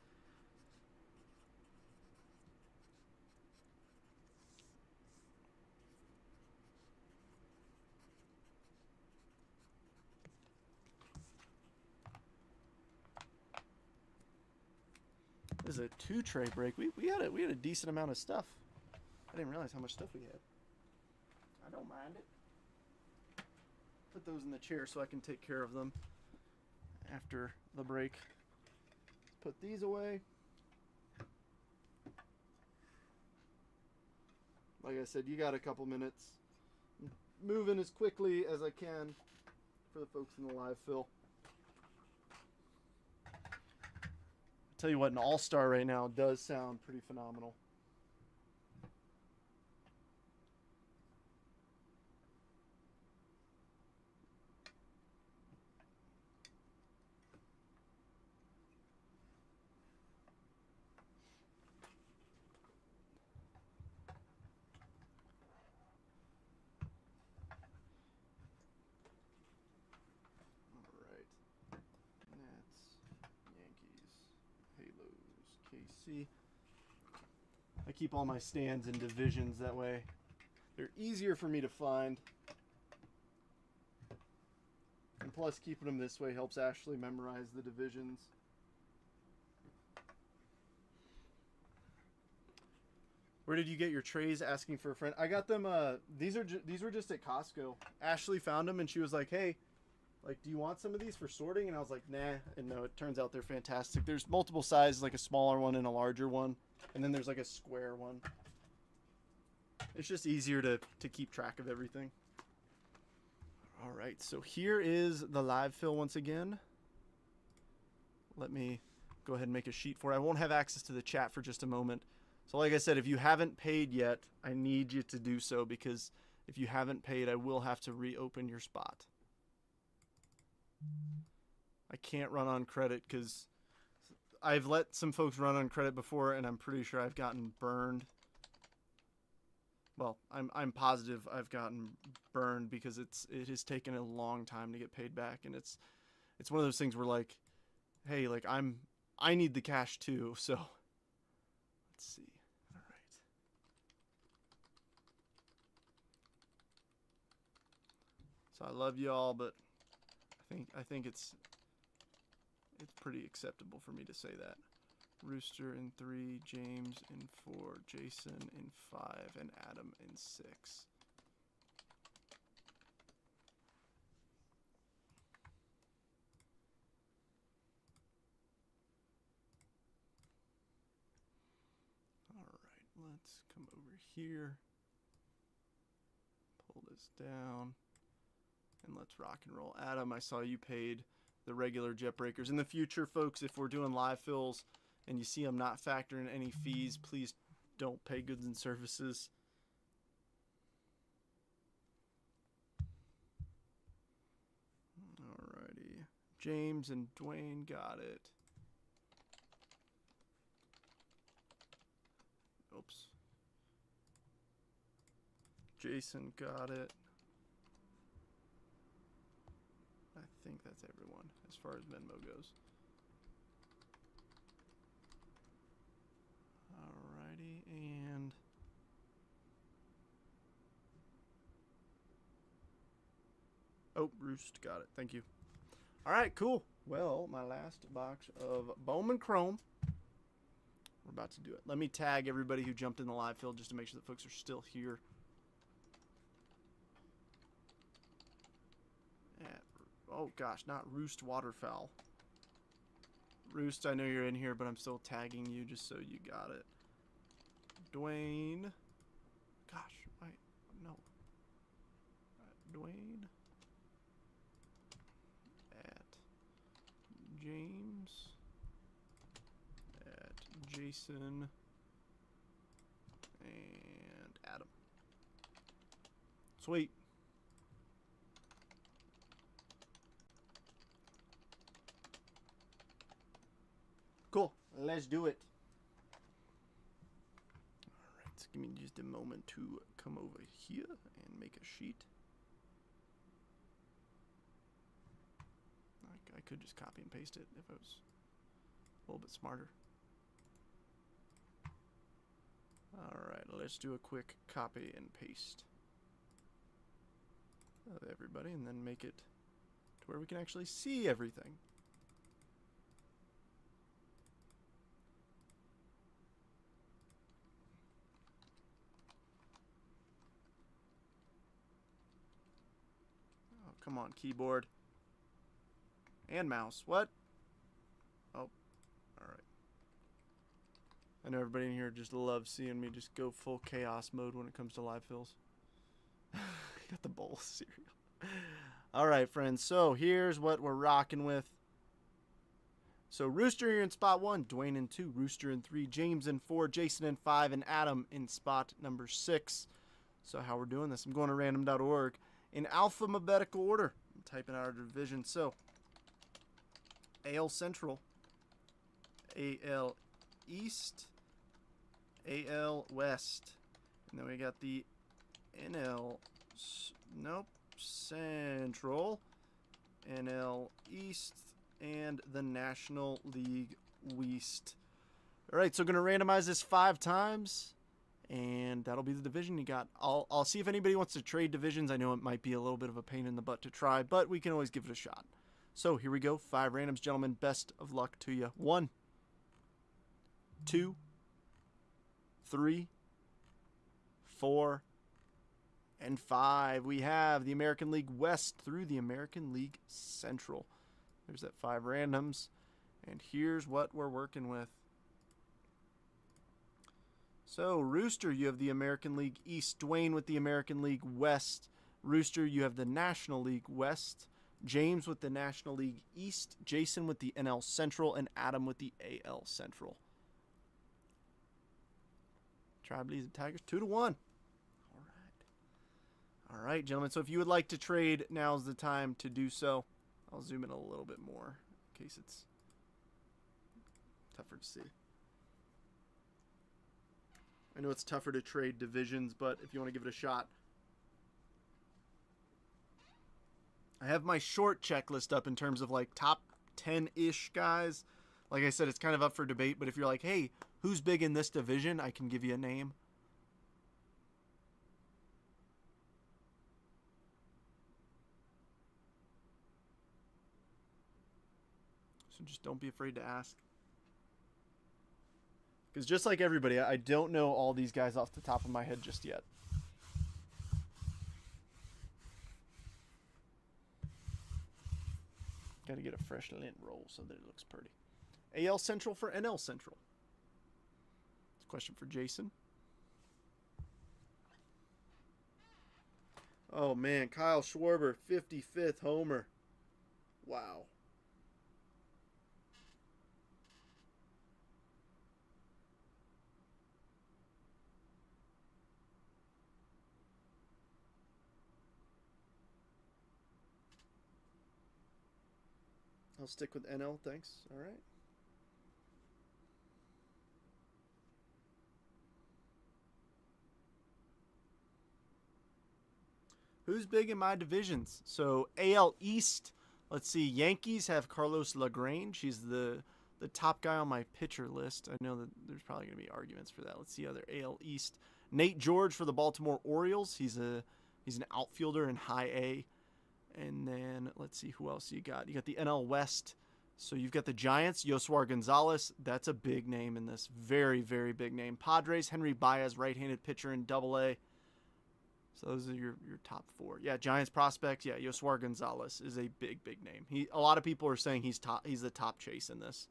This is a 2-tray break. We had a decent amount of stuff. I didn't realize how much stuff we had. I don't mind it. Put those in the chair so I can take care of them after the break. Put these away. Like I said, you got a couple minutes. Moving as quickly as I can for the folks in the live fill. I'll tell you what, an all-star right now does sound pretty phenomenal. See, I keep all my stands in divisions, that way they're easier for me to find. And plus, keeping them this way helps Ashley memorize the divisions. Where did you get your trays? Asking for a friend. I got them. These were just at Costco. Ashley found them and she was like, "Hey, like, do you want some of these for sorting?" And I was like, "Nah." And no, it turns out they're fantastic. There's multiple sizes, like a smaller one and a larger one, and then there's like a square one. It's just easier to keep track of everything. All right, so here is the live fill once again. Let me go ahead and make a sheet for it. I won't have access to the chat for just a moment. So like I said, if you haven't paid yet, I need you to do so, because if you haven't paid, I will have to reopen your spot. I can't run on credit because I've let some folks run on credit before, and I'm pretty sure I've gotten burned. Well, I'm positive I've gotten burned because it has taken a long time to get paid back, and it's one of those things where, like, hey, like, I need the cash too, so let's see. All right. So I love y'all, but I think it's pretty acceptable for me to say that. Rooster in 3, James in 4, Jason in 5, and Adam in 6. All right, let's come over here, pull this down, and let's rock and roll. Adam, I saw you paid the regular jet breakers. In the future, folks, if we're doing live fills and you see I'm not factoring any fees, please don't pay goods and services. Alrighty. James and Dwayne got it. Oops. Jason got it. I think that's everyone as far as Venmo goes. Alrighty, and oh, Roost got it. Thank you. Alright, cool. Well, my last box of Bowman Chrome. We're about to do it. Let me tag everybody who jumped in the live field just to make sure that folks are still here. Oh gosh, not Roost Waterfowl. Roost, I know you're in here, but I'm still tagging you just so you got it. Dwayne. Gosh, no. Dwayne. At James. At Jason. And Adam. Sweet. Cool. Let's do it. Alright, so give me just a moment to come over here and make a sheet. I could just copy and paste it if I was a little bit smarter. Alright, let's do a quick copy and paste of everybody and then make it to where we can actually see everything. Come on, keyboard. And mouse. What? Oh. Alright. I know everybody in here just loves seeing me just go full chaos mode when it comes to live fills. Got the bowl of cereal. Alright, friends. So, here's what we're rocking with. So, Rooster here in spot 1. Dwayne in 2. Rooster in 3. James in 4. Jason in 5. And Adam in spot number 6. So, how we're doing this. I'm going to random.org. In alphabetical order. I'm typing out our division. So, AL Central, AL East, AL West, and then we got the NL, Central, NL East, and the National League West. All right, so going to randomize this 5 times, and that'll be the division you got. I'll see if anybody wants to trade divisions. I know it might be a little bit of a pain in the butt to try, but we can always give it a shot. So here we go. 5 randoms, gentlemen. Best of luck to you. 1, 2, 3, 4, and 5. We have the American League West through the American League Central. There's that 5 randoms. And here's what we're working with. So, Rooster, you have the American League East. Dwayne with the American League West. Rooster, you have the National League West. James with the National League East. Jason with the NL Central. And Adam with the AL Central. Tri-Bleeds and Tigers, 2-1. All right, gentlemen. So if you would like to trade, now's the time to do so. I'll zoom in a little bit more in case it's tougher to see. I know it's tougher to trade divisions, but if you want to give it a shot. I have my short checklist up in terms of like top 10-ish guys. Like I said, it's kind of up for debate, but if you're like, hey, who's big in this division? I can give you a name. So just don't be afraid to ask. Because just like everybody, I don't know all these guys off the top of my head just yet. Got to get a fresh lint roll so that it looks pretty. AL Central for NL Central. It's a question for Jason. Oh, man. Kyle Schwarber, 55th homer. Wow. I'll stick with NL, thanks. All right. Who's big in my divisions? So AL East, let's see. Yankees have Carlos LaGrange. He's the top guy on my pitcher list. I know that there's probably going to be arguments for that. Let's see other AL East. Nate George for the Baltimore Orioles. He's an outfielder in high A. And then let's see who else you got. You got the NL West. So you've got the Giants, Yoswar Gonzalez. That's a big name in this. Very, very big name. Padres, Henry Baez, right-handed pitcher in Double-A. So those are your top 4. Yeah, Giants prospects. Yeah, Yoswar Gonzalez is a big, big name. A lot of people are saying he's the top chase in this.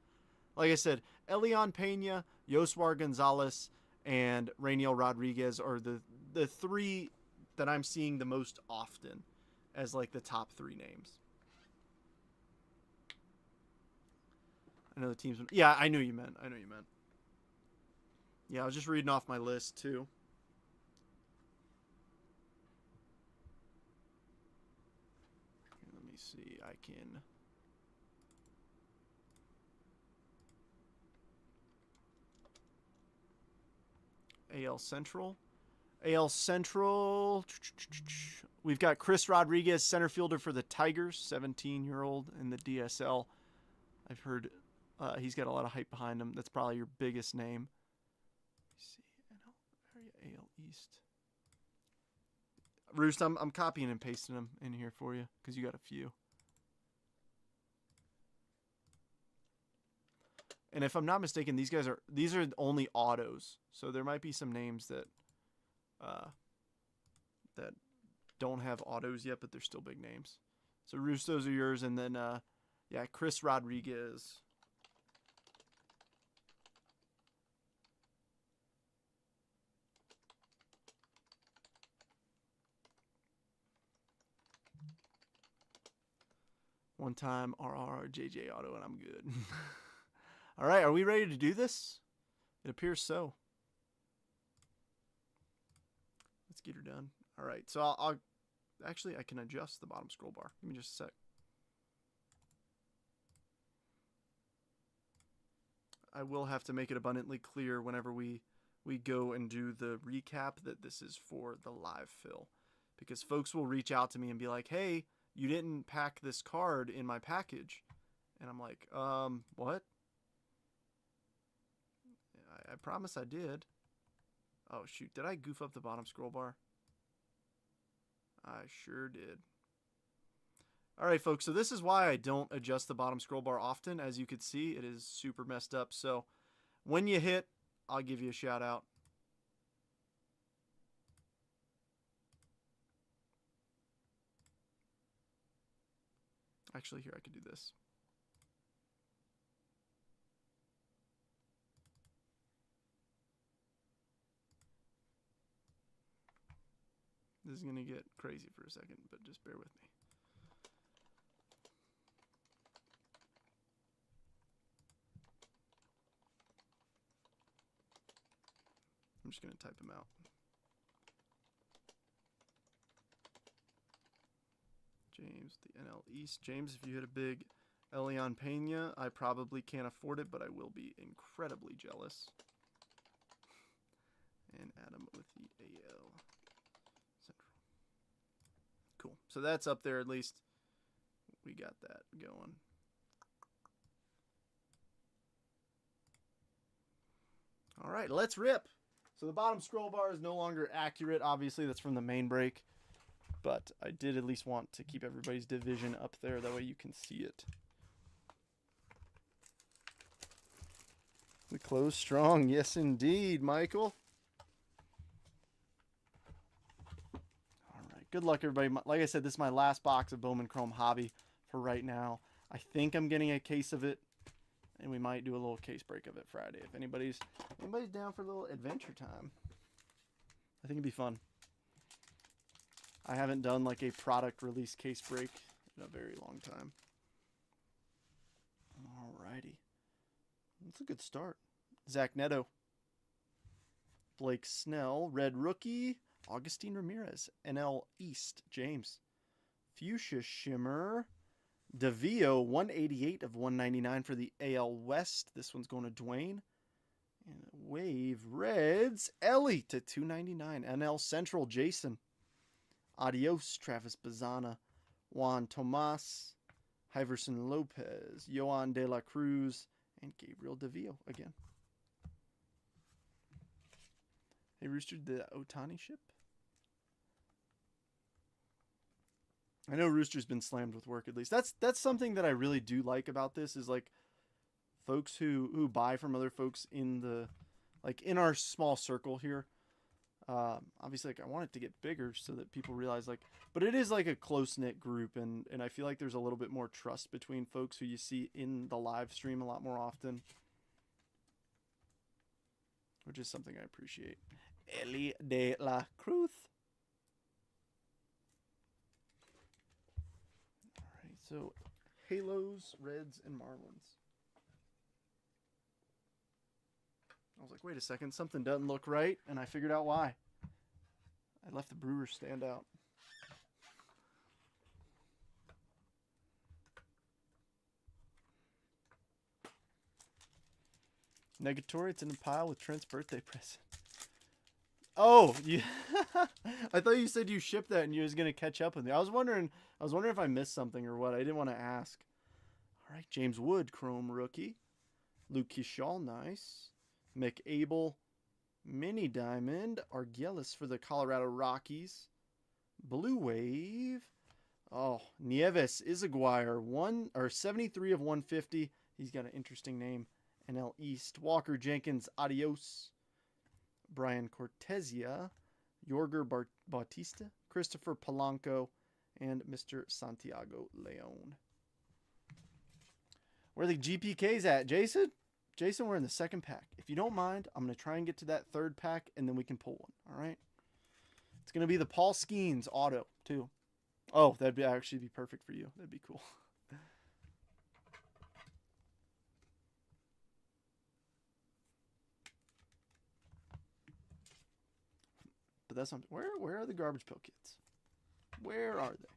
Like I said, Elian Pena, Yoswar Gonzalez, and Rainiel Rodriguez are the 3 that I'm seeing the most often as like the top 3 names. I know the teams. Yeah, I knew you meant. Yeah, I was just reading off my list too. Let me see. I can. AL Central. AL Central. We've got Chris Rodriguez, center fielder for the Tigers, 17-year-old in the DSL. I've heard he's got a lot of hype behind him. That's probably your biggest name. Let's see, AL East. Roost, I'm copying and pasting them in here for you because you got a few. And if I'm not mistaken, these are only autos, so there might be some names that don't have autos yet, but they're still big names. So Roost, those are yours, and then yeah, Chris Rodriguez. One time RRJJ auto, and I'm good. All right, are we ready to do this? It appears so. Let's get her done. All right, so I'll actually I can adjust the bottom scroll bar. Give me just a sec. I will have to make it abundantly clear whenever we go and do the recap that this is for the live fill, because folks will reach out to me and be like, "Hey, you didn't pack this card in my package," and I'm like, what? I promise I did. Oh, shoot. Did I goof up the bottom scroll bar? I sure did. All right, folks. So this is why I don't adjust the bottom scroll bar often. As you can see, it is super messed up. So when you hit, I'll give you a shout out. Actually, here, I could do this. This is going to get crazy for a second, but just bear with me. I'm just going to type them out. James, the NL East. James, if you hit a big Elian Pena, I probably can't afford it, but I will be incredibly jealous. And Adam with the AL Central. Cool. So that's up there at least. We got that going. All right, let's rip. So the bottom scroll bar is no longer accurate. Obviously, that's from the main break. But I did at least want to keep everybody's division up there. That way you can see it. We close strong. Yes, indeed, Michael. All right. Good luck, everybody. Like I said, this is my last box of Bowman Chrome Hobby for right now. I think I'm getting a case of it. And we might do a little case break of it Friday. If anybody's down for a little adventure time. I think it'd be fun. I haven't done like a product release case break in a very long time. Alrighty. That's a good start. Zach Neto. Blake Snell. Red Rookie. Augustine Ramirez. NL East. James. Fuchsia Shimmer. DeVio. 188 of 199 for the AL West. This one's going to Dwayne. And Wave Reds. Ellie to 299. NL Central. Jason. Adios, Travis Bazana, Juan Tomas, Iverson Lopez, Yohan De La Cruz, and Gabriel DeVio again. Hey, Rooster, the Otani ship? I know Rooster's been slammed with work at least. That's something that I really do like about this is like folks who buy from other folks in the like in our small circle here. Obviously, like I want it to get bigger so that people realize like, but it is like a close-knit group and I feel like there's a little bit more trust between folks who you see in the live stream a lot more often, which is something I appreciate. Eli de la Cruz. All right, so Halos, Reds, and Marlins. I was like, wait a second, something doesn't look right, and I figured out why. I left the Brewers stand out. Negatory, it's in a pile with Trent's birthday present. Oh, yeah. I thought you said you shipped that and you was gonna catch up with me. I was wondering if I missed something or what. I didn't want to ask. All right, James Wood, Chrome Rookie. Luke Kishall, nice. McAble, Mini Diamond. Arguelles for the Colorado Rockies. Blue Wave. Oh, Nieves Izaguirre, 73 of 150. He's got an interesting name. NL East. Walker Jenkins, adios. Brian Cortesia. Yorger Bautista. Christopher Polanco. And Mr. Santiago Leon. Where are the GPKs at, Jason? Jason, we're in the second pack. If you don't mind, I'm going to try and get to that third pack, and then we can pull one, all right? It's going to be the Paul Skeens auto, too. Oh, that'd actually be perfect for you. That'd be cool. But that's something. Where are the Garbage Pail Kids? Where are they?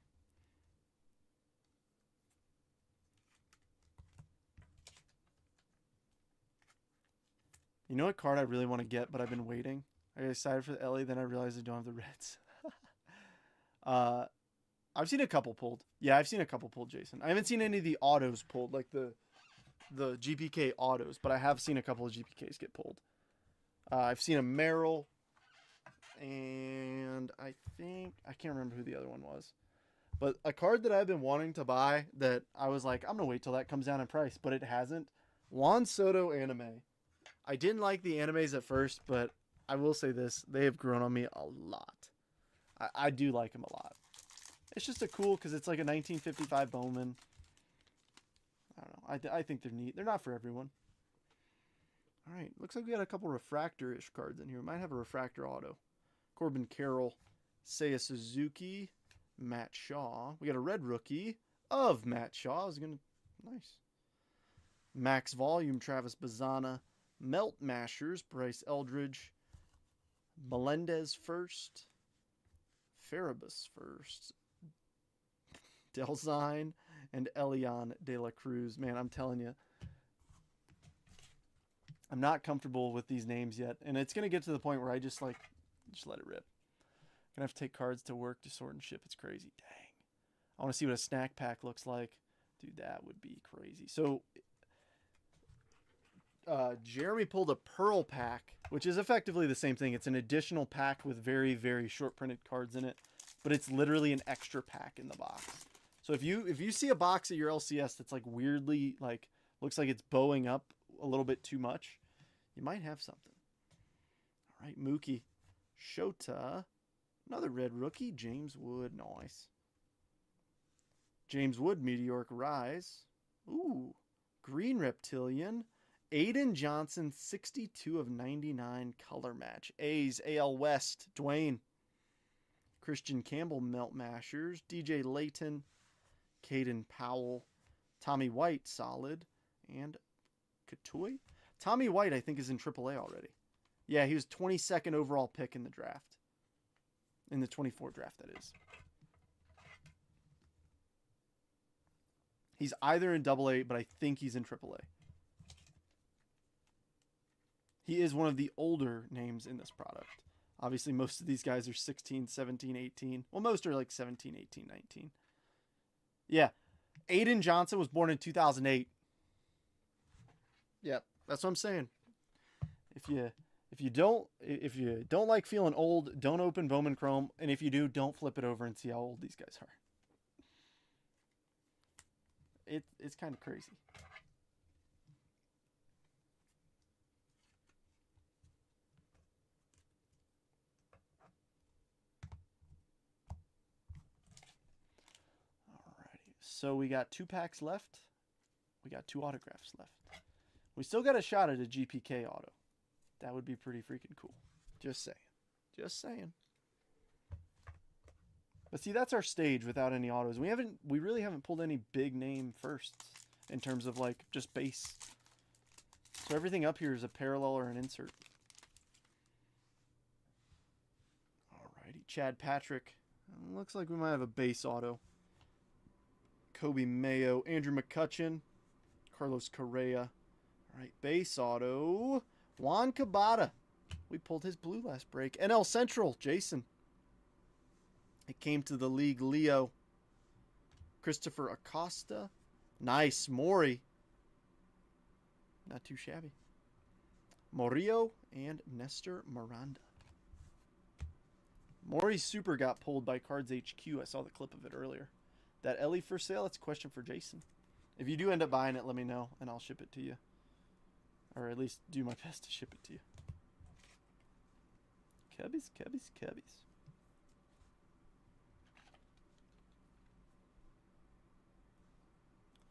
You know what card I really want to get, but I've been waiting? I got excited for the LA, then I realized I don't have the Reds. I've seen a couple pulled. Yeah, I've seen a couple pulled, Jason. I haven't seen any of the autos pulled, like the GPK autos, but I have seen a couple of GPKs get pulled. I've seen a Merrill, and I can't remember who the other one was. But a card that I've been wanting to buy that I was like, I'm going to wait till that comes down in price, but it hasn't. Juan Soto anime. I didn't like the animes at first, but I will say this. They have grown on me a lot. I do like him a lot. It's just a cool, because it's like a 1955 Bowman. I don't know. I think they're neat. They're not for everyone. All right. Looks like we got a couple refractor-ish cards in here. We might have a refractor auto. Corbin Carroll, Seiya Suzuki, Matt Shaw. We got a red rookie of Matt Shaw. I was going to... Nice. Max Volume, Travis Bazzana. Melt Mashers, Bryce Eldridge. Melendez first. Farabus first. Delzine and Elian De La Cruz. Man, I'm telling you, I'm not comfortable with these names yet. And it's going to get to the point where I just let it rip. Gonna have to take cards to work to sort and ship. It's crazy. Dang. I want to see what a snack pack looks like. Dude, that would be crazy. So, Jeremy pulled a Pearl pack, which is effectively the same thing. It's an additional pack with very, very short printed cards in it. But it's literally an extra pack in the box. So if you see a box at your LCS that's like weirdly, like, looks like it's bowing up a little bit too much, you might have something. All right, Mookie. Shota. Another red rookie. James Wood. Nice. James Wood, Meteoric Rise. Ooh. Green Reptilian. Aiden Johnson, 62 of 99 color match. A's, AL West. Dwayne. Christian Campbell, Melt Mashers. DJ Layton. Caden Powell. Tommy White, solid. And Katoy. Tommy White, I think, is in AAA already. Yeah, he was 22nd overall pick in the draft. In the 24 draft, that is. He's either in AA, but I think he's in AAA. He is one of the older names in this product. Obviously, most of these guys are 16, 17, 18. Well, most are like 17, 18, 19. Yeah. Aiden Johnson was born in 2008. Yep, that's what I'm saying. If you don't like feeling old, don't open Bowman Chrome, and if you do, don't flip it over and see how old these guys are. It's kind of crazy. Alrighty, so we got 2 packs left. We got 2 autographs left. We still got a shot at a GPK auto. That would be pretty freaking cool. Just saying. Just saying. But see, that's our stage without any autos. We really haven't pulled any big name firsts in terms of like just base. So everything up here is a parallel or an insert. Alrighty, Chad Patrick. Looks like we might have a base auto. Kobe Mayo, Andrew McCutcheon, Carlos Correa. Alright, base auto. Juan Cabada. We pulled his blue last break. NL Central, Jason. It came to the league, Leo. Christopher Acosta. Nice, Maury. Not too shabby. Morillo and Nestor Miranda. Maury's super got pulled by Cards HQ. I saw the clip of it earlier. That Ellie for sale, that's a question for Jason. If you do end up buying it, let me know, and I'll ship it to you. Or at least do my best to ship it to you. Cubbies, Cubbies, Cubbies.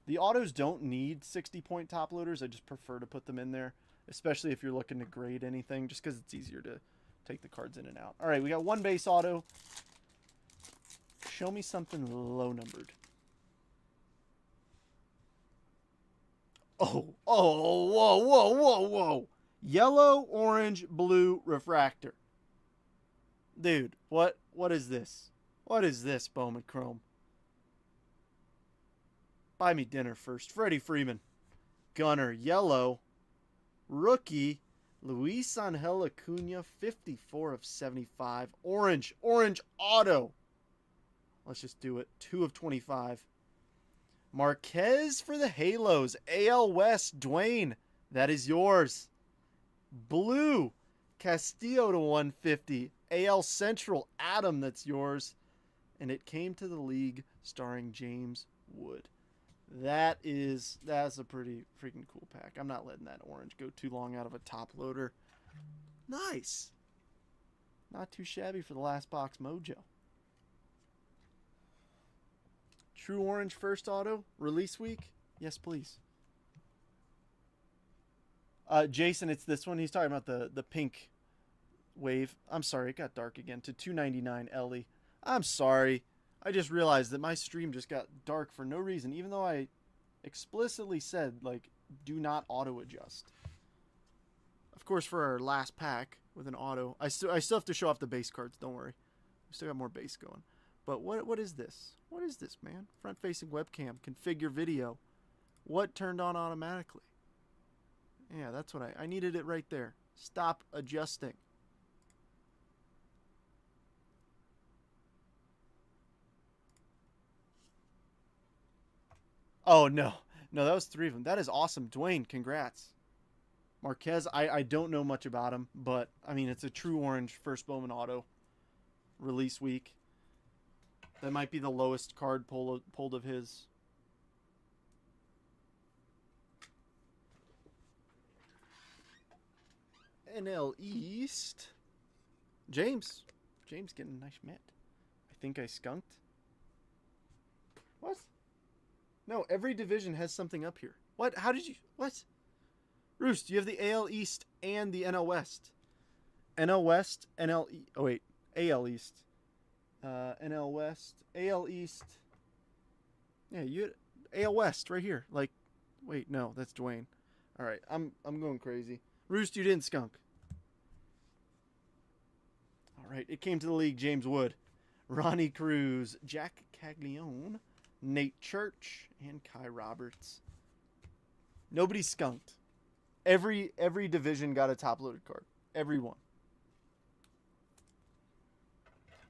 The autos don't need 60-point top loaders. I just prefer to put them in there, especially if you're looking to grade anything, just because it's easier to take the cards in and out. All right, we got 1 base auto. Show me something low-numbered. Oh, whoa. Yellow, orange, blue refractor. Dude, what is this? What is this, Bowman Chrome? Buy me dinner first. Freddie Freeman. Gunner, yellow. Rookie, Luis Angel Acuna, 54 of 75. Orange auto. Let's just do it. 2 of 25. Marquez for the Halos. AL West, Dwayne. That is yours. Blue, Castillo to 150. AL Central, Adam, that's yours. And it came to the league starring James Wood. That's a pretty freaking cool pack. I'm not letting that orange go too long out of a top loader. Nice. Not too shabby for the last box mojo. True Orange first auto, release week? Yes, please. Jason, it's this one. He's talking about the pink wave. I'm sorry, it got dark again. To 299 Ellie. I'm sorry. I just realized that my stream just got dark for no reason, even though I explicitly said, like, do not auto adjust. Of course, for our last pack with an auto, I still have to show off the base cards. Don't worry, we still got more base going. But what is this? What is this, man? Front-facing webcam, configure video. What turned on automatically? Yeah, that's what I needed it right there. Stop adjusting. Oh, no. No, that was 3 of them. That is awesome. Dwayne, congrats. Marquez, I don't know much about him, but, I mean, it's a true orange first Bowman auto release week. That might be the lowest card pulled of his. NL East. James getting a nice mitt. I think I skunked. What? No, every division has something up here. What? How did you... What? Roost, you have the AL East and the NL West. NL West, NL... Oh, wait. AL East. NL West. AL East. Yeah, you... AL West, right here. Like... Wait, no, that's Dwayne. Alright, I'm going crazy. Roost, you didn't skunk. Alright, it came to the league. James Wood. Ronnie Cruz. Jack Caglione. Nate Church. And Kai Roberts. Nobody skunked. Every division got a top-loaded card. Every one.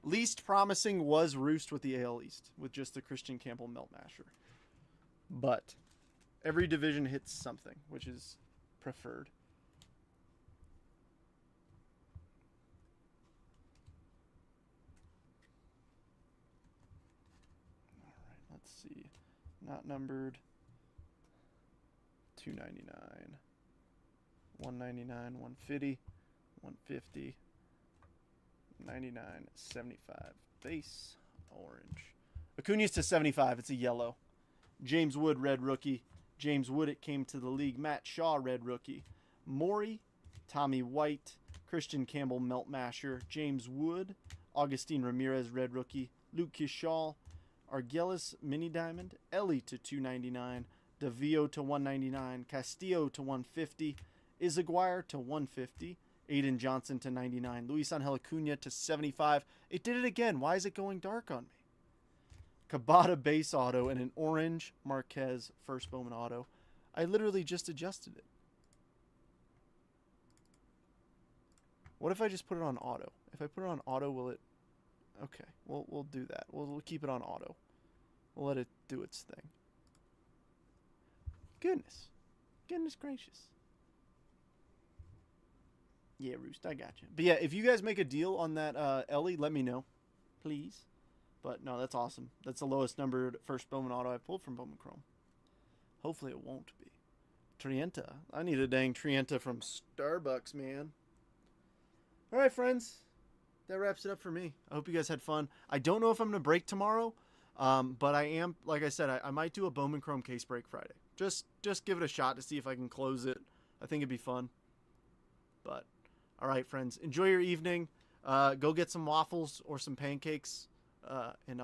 Least promising was Roost with the AL East, with just the Christian Campbell Melt Masher. But every division hits something, which is preferred. All right, let's see. Not numbered. 299. 199, 150, 150, 99, 75. Base orange. Acuna's to 75. It's a yellow. James Wood, red rookie. James Wood, it came to the league. Matt Shaw, red rookie. Maury, Tommy White, Christian Campbell, Melt Masher. James Wood, Augustine Ramirez, red rookie. Luke Kishal, Argelis, mini diamond. Ellie to 299. DeVio to 199. Castillo to 150. Izaguirre to 150. Aiden Johnson to 99. Luis Angel Acuna to 75. It did it again. Why is it going dark on me? Cabada base auto and an orange Marquez first Bowman auto. I literally just adjusted it. What if I just put it on auto? If I put it on auto, will it... Okay, we'll do that. We'll keep it on auto. We'll let it do its thing. Goodness gracious. Yeah, Roost, I got you. But yeah, if you guys make a deal on that Ellie, let me know, please. But no, that's awesome. That's the lowest numbered first Bowman auto I've pulled from Bowman Chrome. Hopefully it won't be. Trienta. I need a dang Trienta from Starbucks, man. All right, friends. That wraps it up for me. I hope you guys had fun. I don't know if I'm going to break tomorrow, but I am, like I said, I might do a Bowman Chrome case break Friday. Just give it a shot to see if I can close it. I think it'd be fun. But... all right, friends. Enjoy your evening. Go get some waffles or some pancakes, and